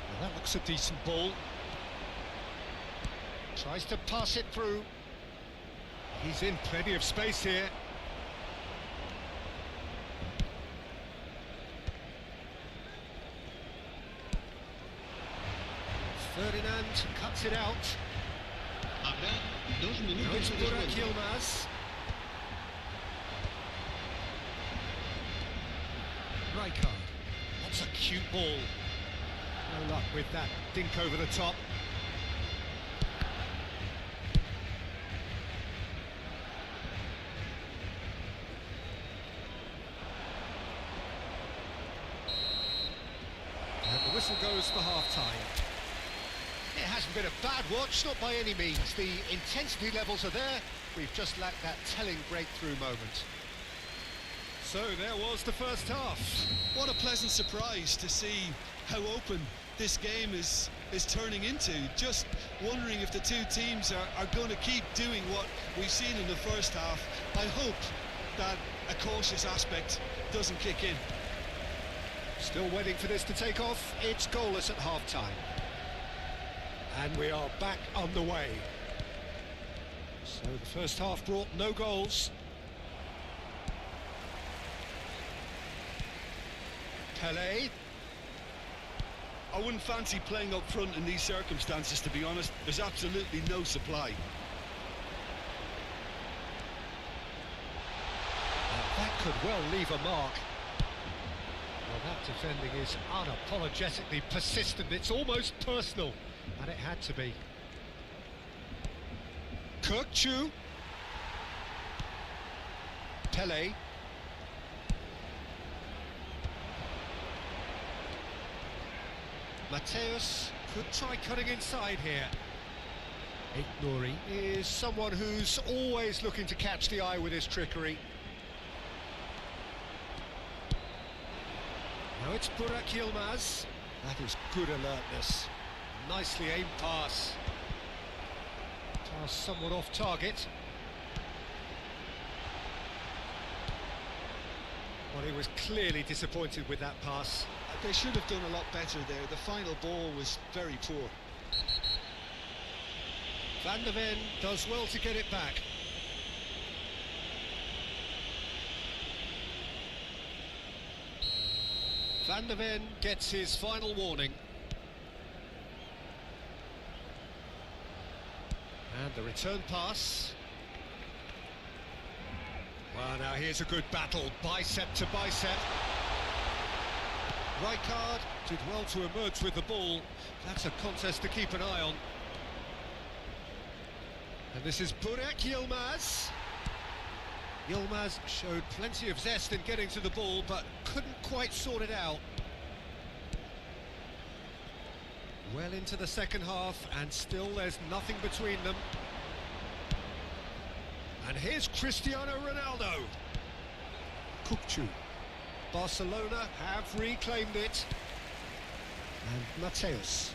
Well, that looks a decent ball. Tries to pass it through. He's in plenty of space here. Ferdinand cuts it out. Habrá 2 Now minutos it's de Burak descuento. Yılmaz. Rijkaard. That's a cute ball. No luck with that dink over the top. And the whistle goes for half-time. It hasn't been a bad watch, not by any means. The intensity levels are there. We've just lacked that telling breakthrough moment. So there was the first half. What a pleasant surprise to see how open this game is turning into. Just wondering if the two teams are going to keep doing what we've seen in the first half. I hope that a cautious aspect doesn't kick in. Still waiting for this to take off. It's goalless at half-time. And we are back on the way. So the first half brought no goals. Pelé. I wouldn't fancy playing up front in these circumstances, to be honest. There's absolutely no supply. That could well leave a mark. Well, that defending is unapologetically persistent. It's almost personal, and it had to be. Kukçu. Pelé. Mateus could try cutting inside here. Nuri is someone who's always looking to catch the eye with his trickery. Now it's Burak Yılmaz. That is good alertness. Nicely aimed pass. Pass somewhat off target. Well, he was clearly disappointed with that pass. They should have done a lot better there. The final ball was very poor. Van der Ven does well to get it back. Van der Ven gets his final warning. And the return pass. Well, now here's a good battle, bicep to bicep. Rijkaard did well to emerge with the ball. That's a contest to keep an eye on. And this is Burak Yılmaz. Yılmaz showed plenty of zest in getting to the ball, but couldn't quite sort it out. Well into the second half, and still there's nothing between them. And here's Cristiano Ronaldo. Kukçu. Barcelona have reclaimed it. And Mateus.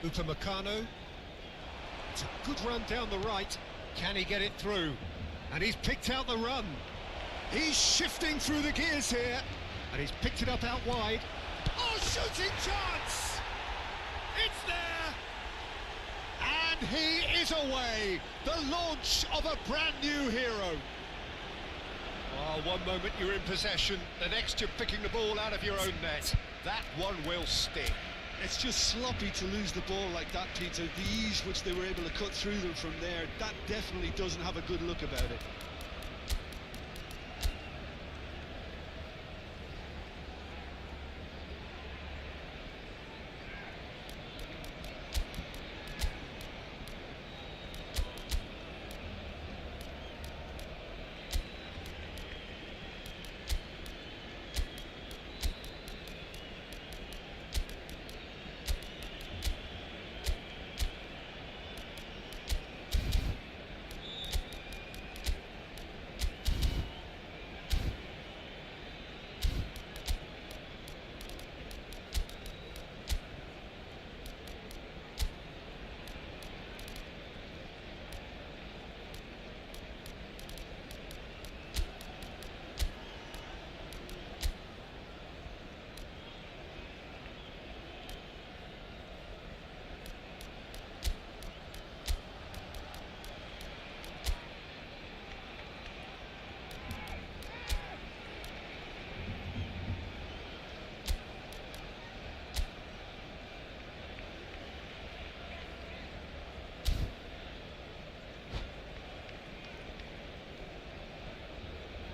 Upamecano. It's a good run down the right. Can he get it through? And he's picked out the run. He's shifting through the gears here. And he's picked it up out wide. Oh, shooting chance! It's there! And he is away! The launch of a brand new hero. Oh, one moment you're in possession, the next you're picking the ball out of your own net. That one will stick. It's just sloppy to lose the ball like that, Peter. The ease which they were able to cut through them from there, that definitely doesn't have a good look about it.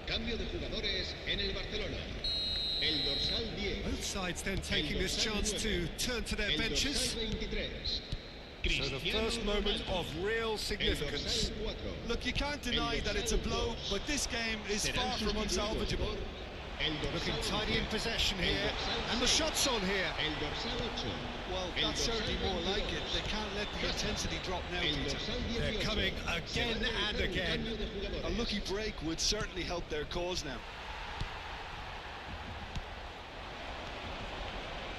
Cambio de jugadores en el Barcelona. El dorsal 10. Both sides then taking this chance to turn to their benches. El dorsal 23. So the first moment of real significance. Look, you can't deny that it's a blow, but this game is far from unsalvageable. Looking tidy in possession here, and the shot's on here. El dorsal 8. Well, that's certainly more like it. They can't let the intensity drop now, Peter. They're coming again and again. A lucky break would certainly help their cause now.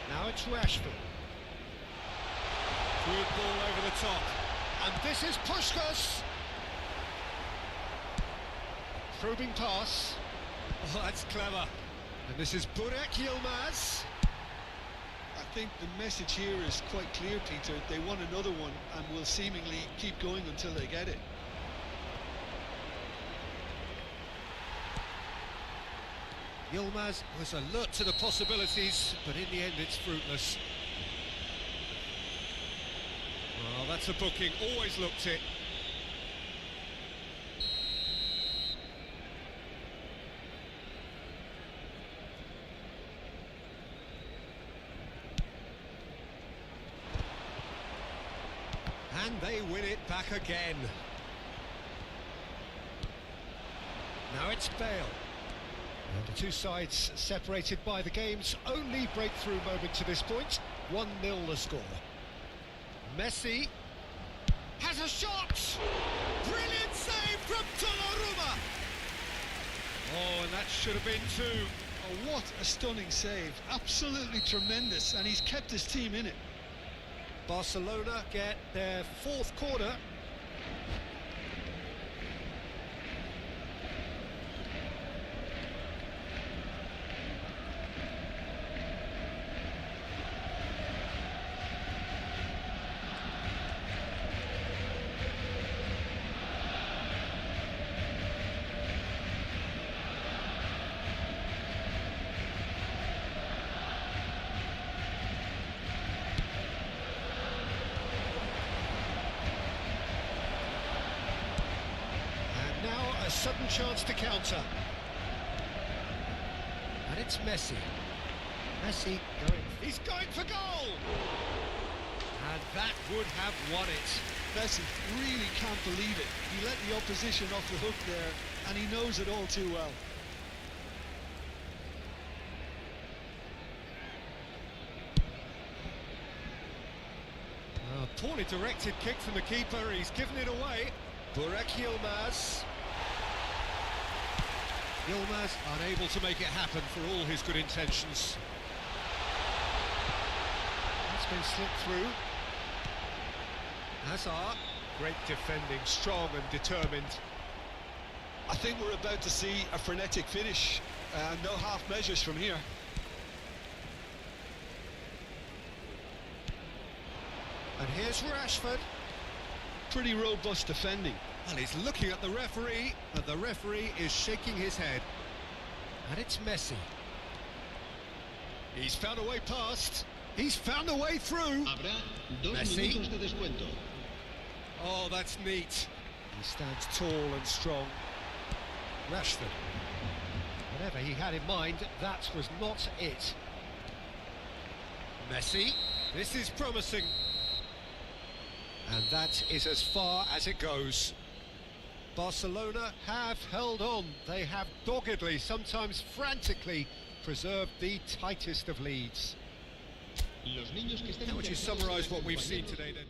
Now it's Rashford. Good ball over the top. And this is Puskás. Probing pass. Oh, that's clever. And this is Burak Yılmaz. I think the message here is quite clear, Peter. They want another one and will seemingly keep going until they get it. Yılmaz was alert to the possibilities, but in the end it's fruitless. Well, that's a booking, always looked it. And they win it back again. Now it's Bale. And the two sides separated by the game's only breakthrough moment to this point. 1-0 the score. Messi has a shot! Brilliant save from Donnarumma! Oh, and that should have been two. Oh, what a stunning save. Absolutely tremendous, and he's kept his team in it. Barcelona get their fourth corner. sudden chance to counter. And it's Messi. Messi going... He's going for goal! And that would have won it. Messi really can't believe it. He let the opposition off the hook there, and he knows it all too well. Poorly directed kick from the keeper, he's given it away. Burak Yılmaz. Yılmaz unable to make it happen for all his good intentions. That's been slipped through. Hazard, great defending, strong and determined. I think we're about to see a frenetic finish. No half measures from here. And here's Rashford. Pretty robust defending. And he's looking at the referee, and the referee is shaking his head. And it's Messi. He's found a way past. He's found a way through. Habrá 2 Messi. minutos de descuento. Oh, that's neat. He stands tall and strong. Rashford. Whatever he had in mind, that was not it. Messi. This is promising. And that is as far as it goes. Barcelona have held on. They have doggedly, sometimes frantically, preserved the tightest of leads. Los niños que están How would you interesados en summarise what we've seen acompañarnos today then?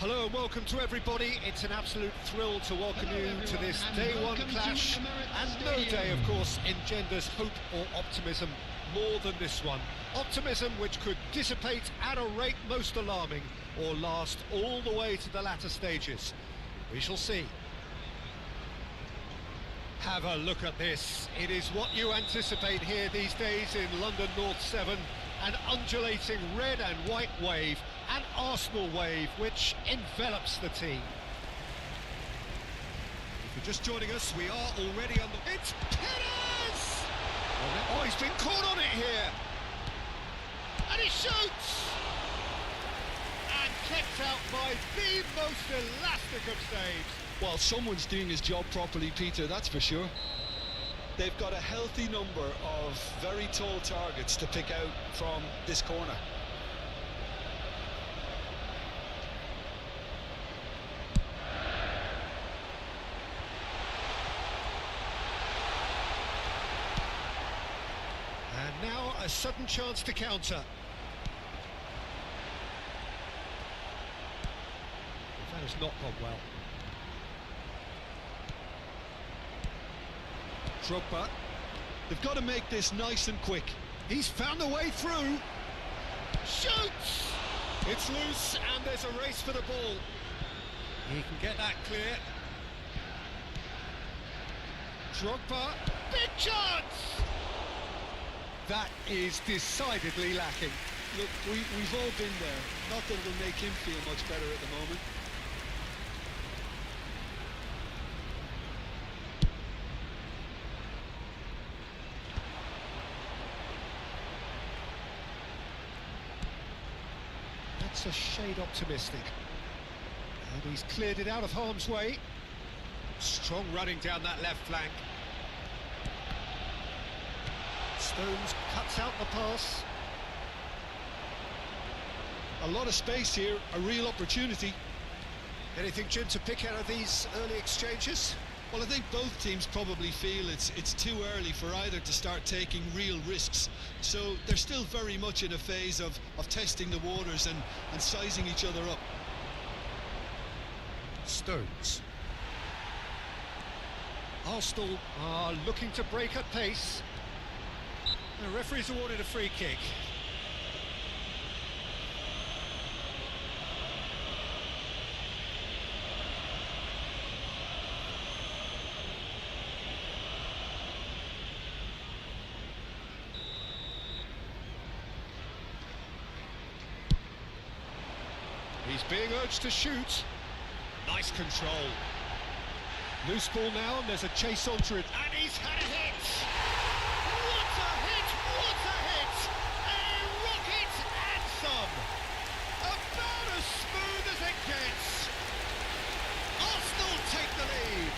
Hello and welcome to everybody. It's an absolute thrill to welcome you to this day one clash, and no day, of course, engenders hope or optimism more than this one. Optimism which could dissipate at a rate most alarming or last all the way to the latter stages. We shall see. Have a look at this. It is what you anticipate here these days in London North 7. An undulating red and white wave, an Arsenal wave which envelops the team. If you're just joining us, we are already on the... It's Pires! Oh, he's been caught on it here. And he shoots! And kept out by the most elastic of saves. Well, someone's doing his job properly, Peter, that's for sure. They've got a healthy number of very tall targets to pick out from this corner. And now a sudden chance to counter. That has not gone well. Drogba. They've got to make this nice and quick. He's found a way through. Shoots! It's loose and there's a race for the ball. He can get that clear. Drogba. Big chance! That is decidedly lacking. Look, we've all been there. Not that it'll make him feel much better at the moment. That's a shade optimistic. And he's cleared it out of harm's way. Strong running down that left flank. Stones cuts out the pass. A lot of space here, a real opportunity. Anything, Jim, to pick out of these early exchanges? Well, I think both teams probably feel it's too early for either to start taking real risks. So they're still very much in a phase of testing the waters and sizing each other up. Stones. Arsenal are looking to break at pace. The referee's awarded a free kick. He's being urged to shoot. Nice control. Loose ball now, and there's a chase onto it. And he's had a hit! What a hit! What a hit! A rocket and some! About as smooth as it gets. Arsenal take the lead.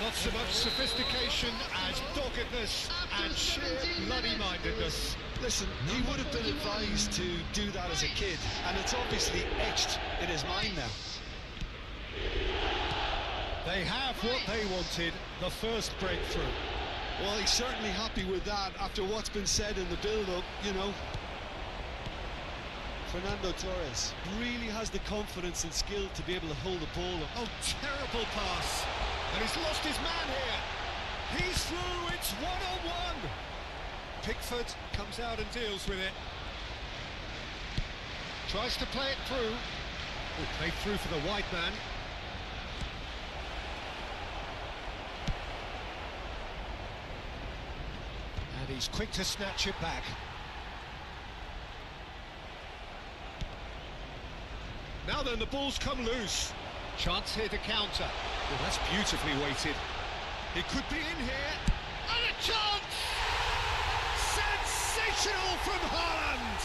Not so much sophistication as doggedness and sheer bloody-mindedness. Listen, he would have been advised to do that as a kid, and it's obviously etched in his mind now. They have what they wanted, the first breakthrough. Well, he's certainly happy with that after what's been said in the build-up, you know. Fernando Torres really has the confidence and skill to be able to hold the ball up. Oh, terrible pass. And he's lost his man here. He's through, it's one-on-one. Pickford comes out and deals with it. Tries to play it through. Oh, played through for the wide man. And he's quick to snatch it back. Now then, the ball's come loose. Chance here to counter. Oh, that's beautifully weighted. It could be in here. And a chance! Sensational from Haaland!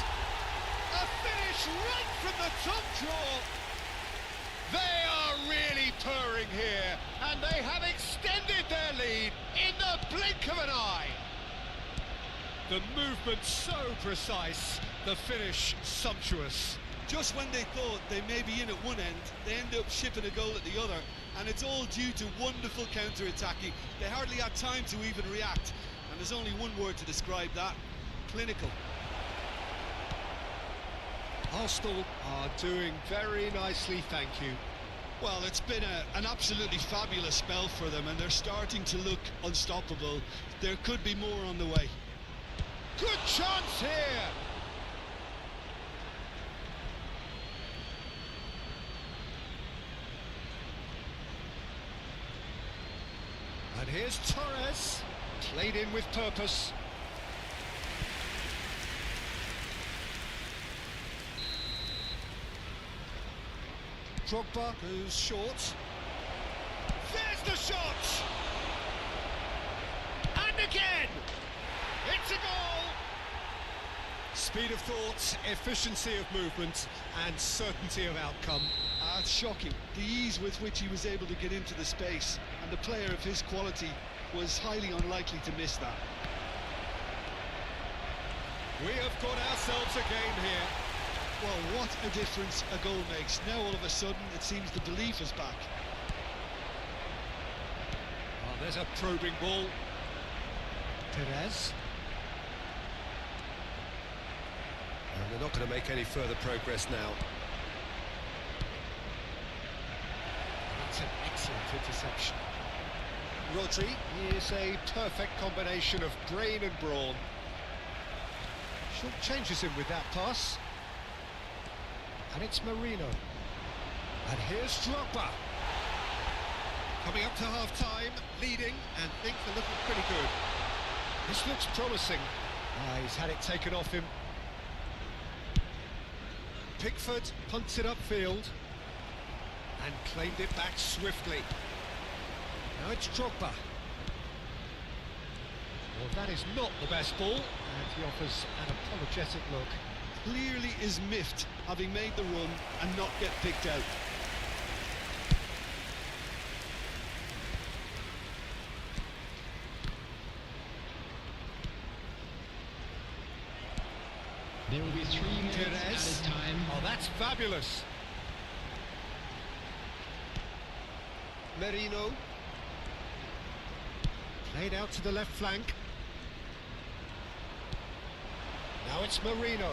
A finish right from the top draw. They are really purring here, and they have extended their lead in the blink of an eye. The movement so precise, the finish sumptuous. Just when they thought they may be in at one end, they end up shipping a goal at the other, and it's all due to wonderful counter-attacking. They hardly had time to even react, and there's only one word to describe that: clinical. Arsenal are doing very nicely, thank you. Well, it's been an absolutely fabulous spell for them, and they're starting to look unstoppable. There could be more on the way. Good chance here! And here's Torres, played in with purpose. Drogba goes short. There's the shot! And again! It's a goal! Speed of thought, efficiency of movement, and certainty of outcome. It's shocking, the ease with which he was able to get into the space, and a player of his quality was highly unlikely to miss that. We have got ourselves a game here. Well, what a difference a goal makes. Now all of a sudden it seems the belief is back. Oh, there's a probing ball. Perez. And they're not going to make any further progress now. That's an excellent interception. Rodri is a perfect combination of brain and brawn. Short changes him with that pass. And it's Marino. And here's Drogba. Coming up to half-time, leading, and things are looking pretty good. This looks promising. He's had it taken off him. Pickford punts it upfield. And claimed it back swiftly. Now it's Drogba. Well, that is not the best ball, and he offers an apologetic look. Clearly is miffed, having made the run and not get picked out. There will be 3 minutes Perez. at a time. Oh, that's fabulous. Merino. Played out to the left flank. Now it's Marino.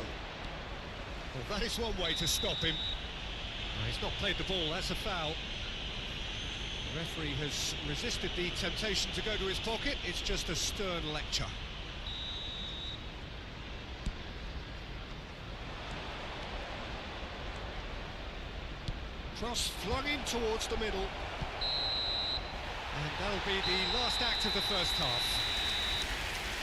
Well, that is one way to stop him. No, he's not played the ball, that's a foul. The referee has resisted the temptation to go to his pocket. It's just a stern lecture. Cross flung in towards the middle. And that'll be the last act of the first half.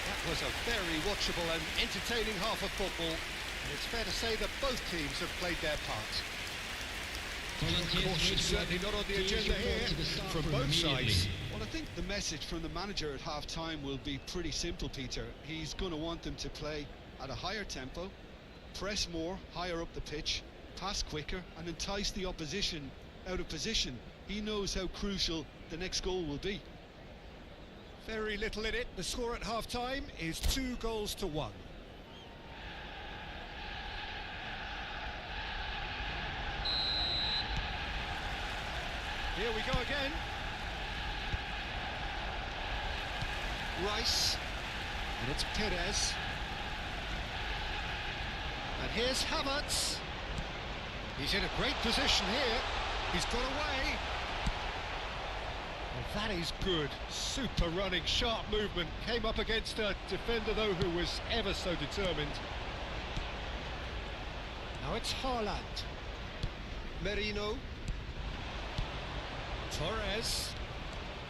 That was a very watchable and entertaining half of football. And it's fair to say that both teams have played their part. Caution certainly not on the agenda here from both sides. Well, I think the message from the manager at half-time will be pretty simple, Peter. He's going to want them to play at a higher tempo, press more, higher up the pitch, pass quicker, and entice the opposition out of position. He knows how crucial the next goal will be. Very little in it. The score at half-time is 2-1. Here we go again. Rice. And it's Perez. And here's Havertz. He's in a great position here. He's got away. Well, that is good. Super running, sharp movement. Came up against a defender, though, who was ever so determined. Now it's Haaland. Merino. Torres.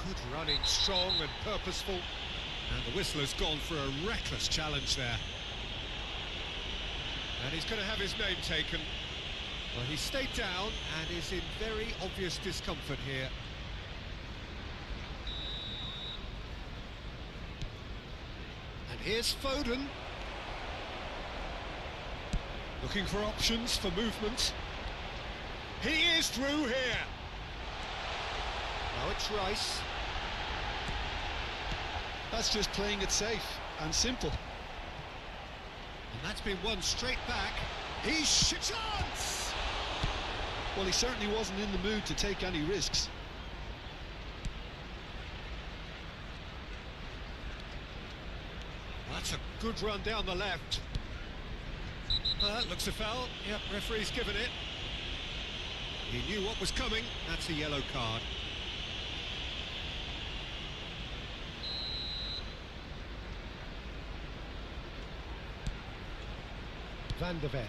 Good running, strong and purposeful. And the whistle has gone for a reckless challenge there. And he's going to have his name taken. Well, he stayed down and is in very obvious discomfort here. And here's Foden. Looking for options for movement. He is through here. Now it's Rice. That's just playing it safe and simple. And that's been won straight back. He's chance! Well, he certainly wasn't in the mood to take any risks. That's a good run down the left. Looks a foul. Yep, referee's given it. He knew what was coming. That's a yellow card. Van der Ven.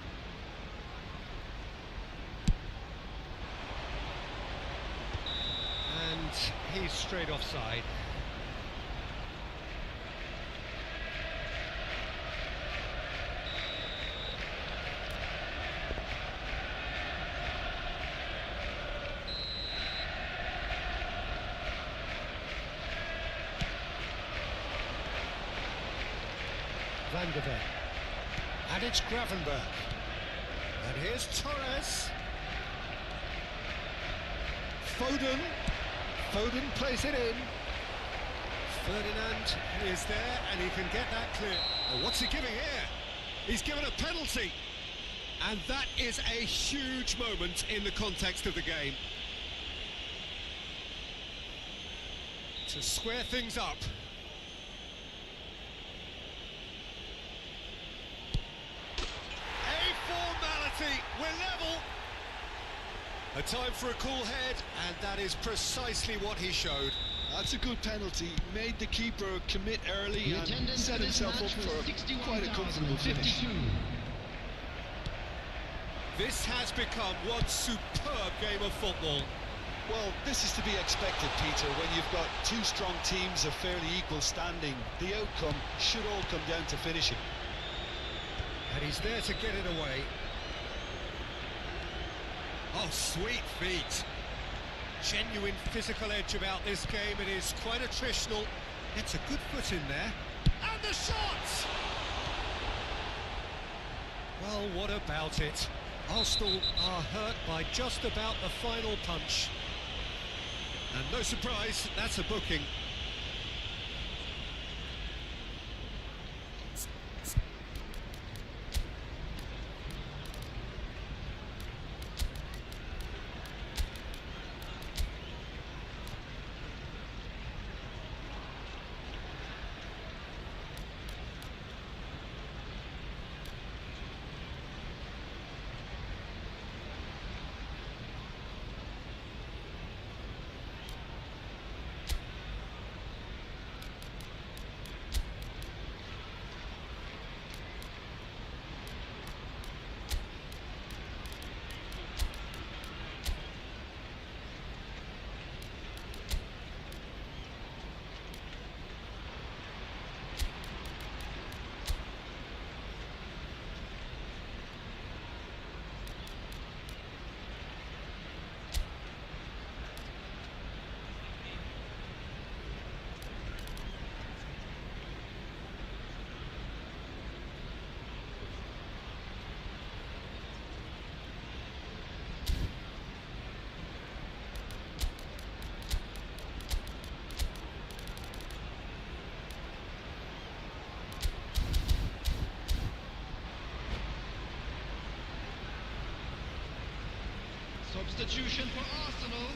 And he's straight offside. Van der Ven. And it's Gravenberg. And here's Torres. Foden. Foden plays it in. Ferdinand is there and he can get that clear. Oh, what's he giving here? He's given a penalty. And that is a huge moment in the context of the game. To square things up. We're level. A time for a cool head, and that is precisely what he showed. That's a good penalty. Made the keeper commit early and set himself up for quite a comfortable finish. This has become one superb game of football. Well, this is to be expected, Peter. When you've got two strong teams of fairly equal standing, the outcome should all come down to finishing. And he's there to get it away. Oh, sweet feet. Genuine physical edge about this game. It is quite attritional. It's a good foot in there. And the shot! Well, what about it? Arsenal are hurt by just about the final punch. And no surprise, that's a booking. Substitution for Arsenal.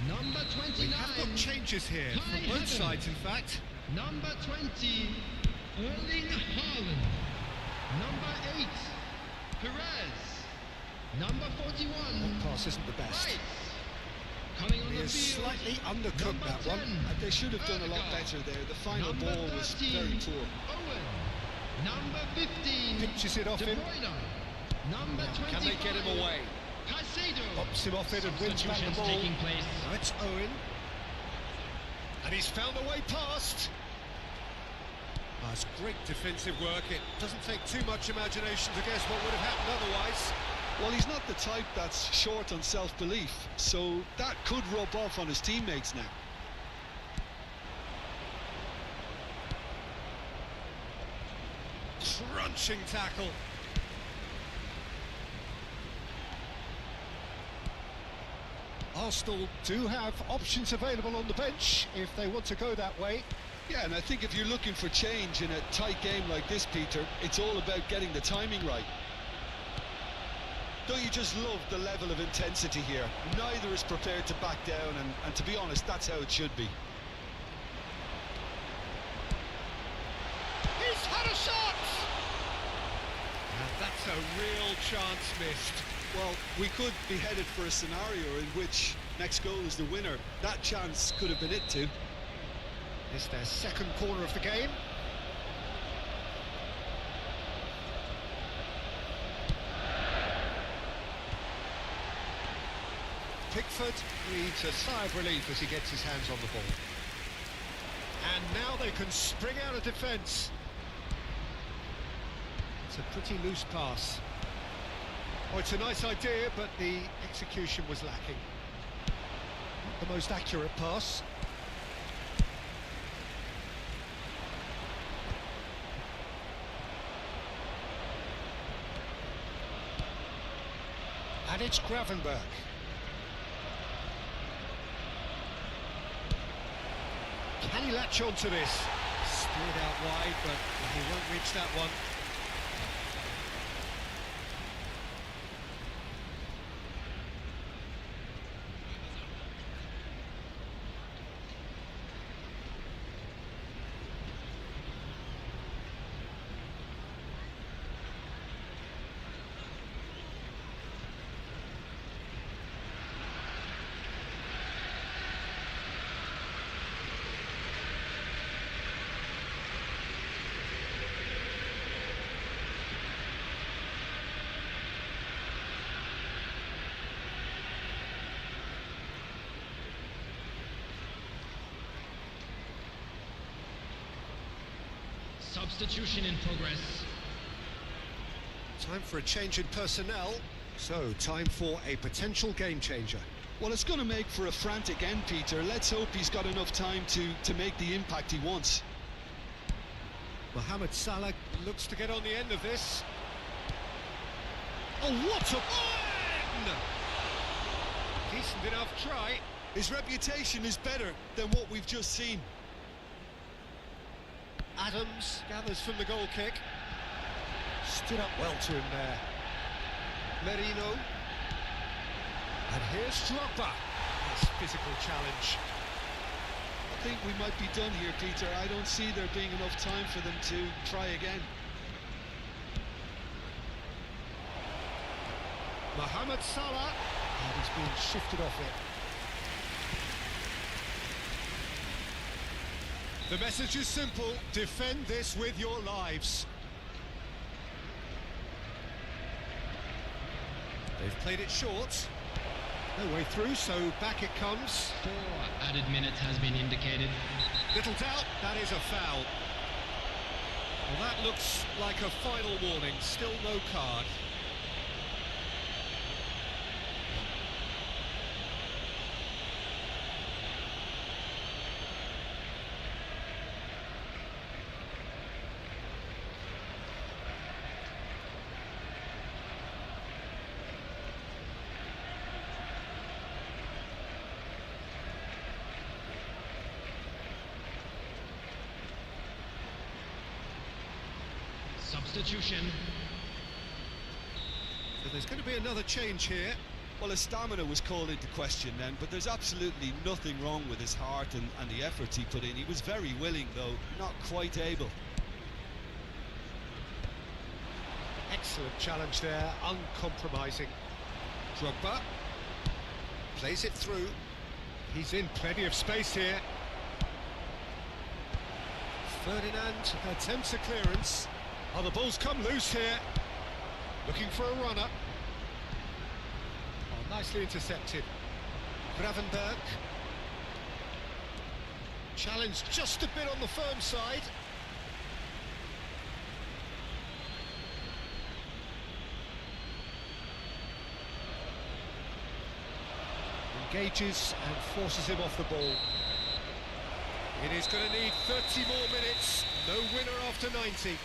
Number 29. We have got changes here from both sides, in fact. Number 20, Erling Haaland. Number 8, Perez. Number 41. That pass isn't the best. Rice. Coming on He the is field. slightly undercooked, Number that 10, one. And they should have done a lot better there. The final Number ball was 13, very poor. Owen. Number 15, Pitches it off De him. Bruyne. Number 25. Can they get him away? Caicedo. Pops him off it and wins back the ball. Taking place. Now it's Owen. And he's found a way past. That's great defensive work. It doesn't take too much imagination to guess what would have happened otherwise. Well, he's not the type that's short on self-belief, so that could rub off on his teammates now. Crunching tackle. Arsenal do have options available on the bench if they want to go that way. Yeah, and I think if you're looking for change in a tight game like this, Peter, it's all about getting the timing right. Don't you just love the level of intensity here? Neither is prepared to back down, and to be honest, that's how it should be. He's had a shot! And that's a a real chance missed. Well, we could be headed for a scenario in which next goal is the winner. That chance could have been it too. It's their second corner of the game. Pickford needs a sigh of relief as he gets his hands on the ball. And now they can spring out of defence. It's a pretty loose pass. Oh, it's a nice idea, but the execution was lacking. Not the most accurate pass. And it's Gravenberch. Can he latch on to this? Steered out wide, but he won't reach that one. Substitution in progress. Time for a change in personnel. So, time for a potential game changer. Well, it's going to make for a frantic end, Peter. Let's hope he's got enough time to make the impact he wants. Mohamed Salah looks to get on the end of this. Oh, what a win! Decent enough try. His reputation is better than what we've just seen. Adams gathers from the goal kick. Stood up well to him there. Merino. And here's Drogba. Nice physical challenge. I think we might be done here, Peter. I don't see there being enough time for them to try again. Mohamed Salah. And he's being shifted off it. The message is simple, defend this with your lives. They've played it short. No way through, so back it comes. 4 added minutes has been indicated. Little doubt, that is a foul. Well, that looks like a final warning, still no card. Substitution. So there's going to be another change here. Well, his stamina was called into question then, but there's absolutely nothing wrong with his heart and the efforts he put in. He was very willing, though, not quite able. Excellent challenge there, uncompromising. Drogba plays it through. He's in plenty of space here. Ferdinand attempts a clearance. Oh, the ball's come loose here. Looking for a runner. Oh, nicely intercepted. Gravenberch. Challenged just a bit on the firm side. Engages and forces him off the ball. It is going to need 30 more minutes. No winner after 90.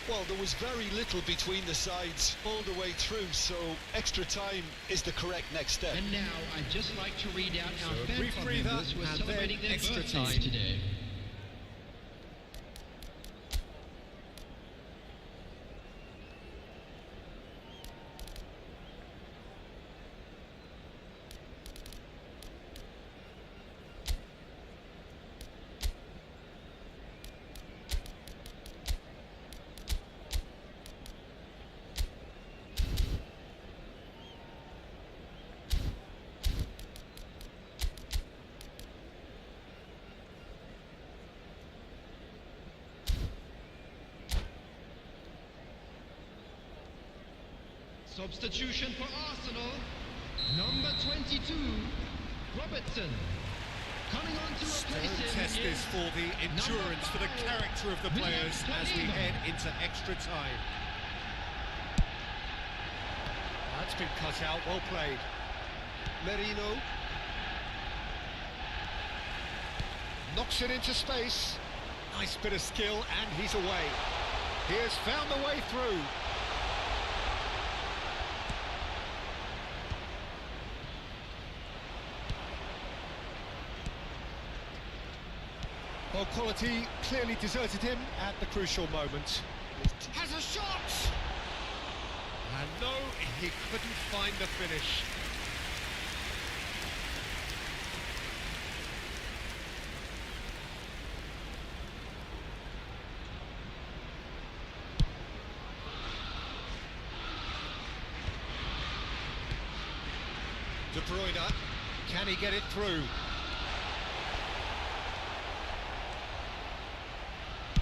Well, there was very little between the sides all the way through, so extra time is the correct next step. And now I'd just like to read out our a fan brief club breather members who are and celebrating then their extra birthdays time. today. Substitution for Arsenal. Number 22, Robertson. Coming on to replace him Test is is for the endurance, for the character of the players as we head into extra time. That's been cut out, well played. Merino. Knocks it into space. Nice bit of skill, and he's away. He has found a way through. Well, quality clearly deserted him at the crucial moment. Has a shot! And no, he couldn't find the finish. De Bruyne, can he get it through?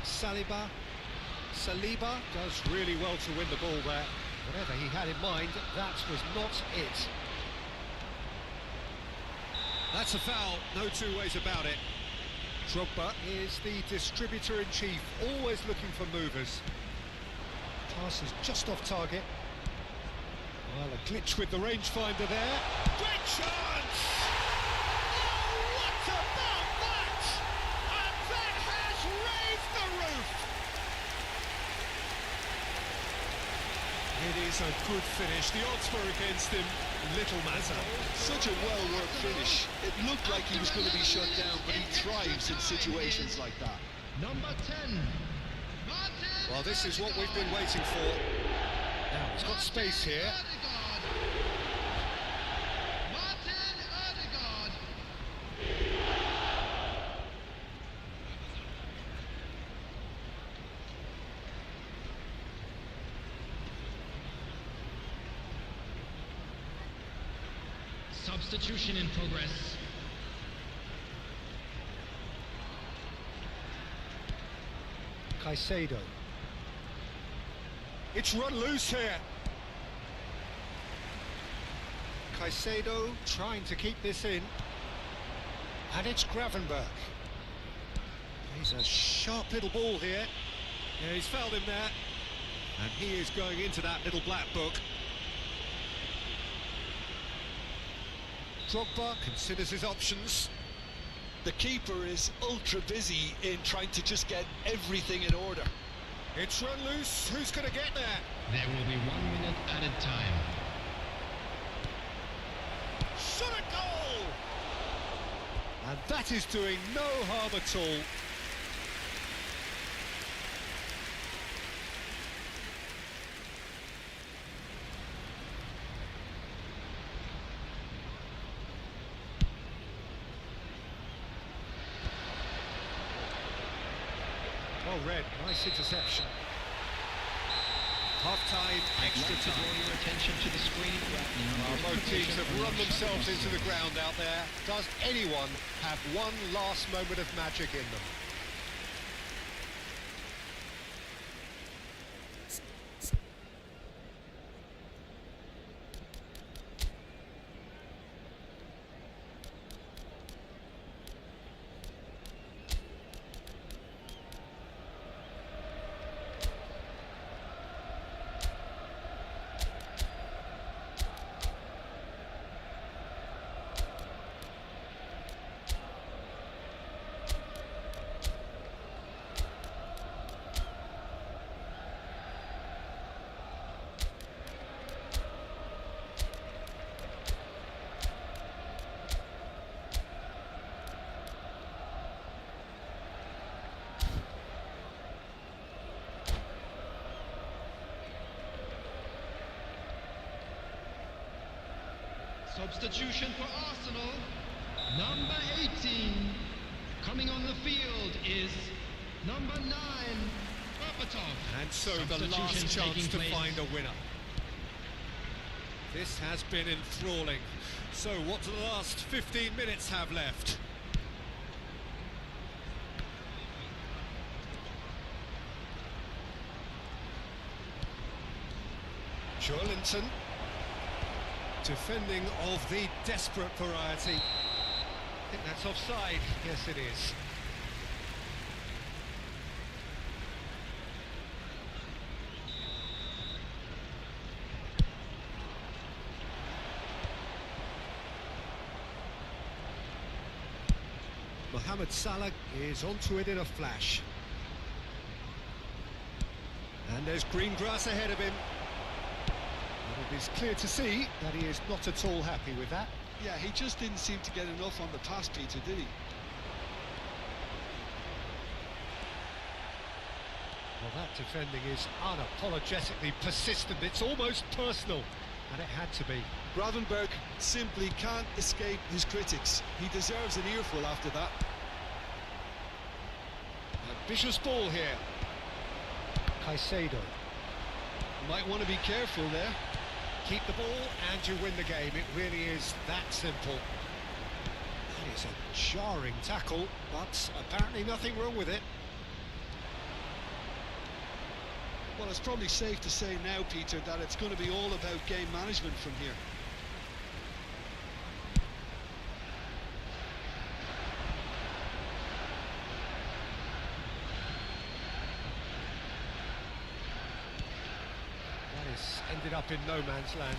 Saliba does really well to win the ball there. Whatever he had in mind, that was not it. That's a foul, no two ways about it. Drogba is the distributor-in-chief, always looking for movers. Pass is just off target. Well, a glitch with the rangefinder there. Great chance! Oh, what about that? And that has raised the roof! It is a good finish. The odds were against him. Little matter. Such a well-worked finish. It looked like he was going to be shut down, but he thrives in situations like that. number 10, Martin. Well, this is what we've been waiting for. Now, he's got space here. Martin Odegaard. Substitution in progress. Caicedo. It's run loose here. Caicedo trying to keep this in. And it's Gravenberch. He's a sharp little ball here. Yeah, he's fouled him there. And he is going into that little black book. Drogba considers his options. The keeper is ultra busy in trying to just get everything in order. It's run loose. Who's going to get there? There will be 1 minute added time. Shot a goal! And that is doing no harm at all. Well read, nice interception. Half-time, extra Draw time. your attention to the screen right now. Well, both teams have run themselves into the ground out there. Does anyone have one last moment of magic in them? Substitution for Arsenal. Number 18. Coming on the field is number 9, Berbatov. And so the last chance to find a winner. This has been enthralling. So what do the last 15 minutes have left? Joelinton. Defending of the desperate variety. I think that's offside. Yes, it is. Mohamed Salah is onto it in a flash. And there's green grass ahead of him. And it is clear to see that he is not at all happy with that. Yeah, he just didn't seem to get enough on the pass, Peter, did he? Well, that defending is unapologetically persistent. It's almost personal, and it had to be. Gravenberg simply can't escape his critics. He deserves an earful after that. Ambitious ball here. Caicedo. Might want to be careful there. Keep the ball and you win the game. It really is that simple. That is a jarring tackle, but apparently nothing wrong with it. Well, it's probably safe to say now, Peter, that it's going to be all about game management from here. Ended up in no man's land.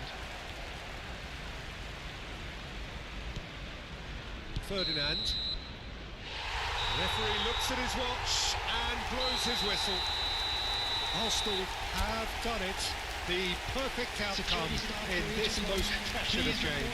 Ferdinand. The referee looks at his watch and blows his whistle. Arsenal have done it. The perfect outcome in this most passionate game.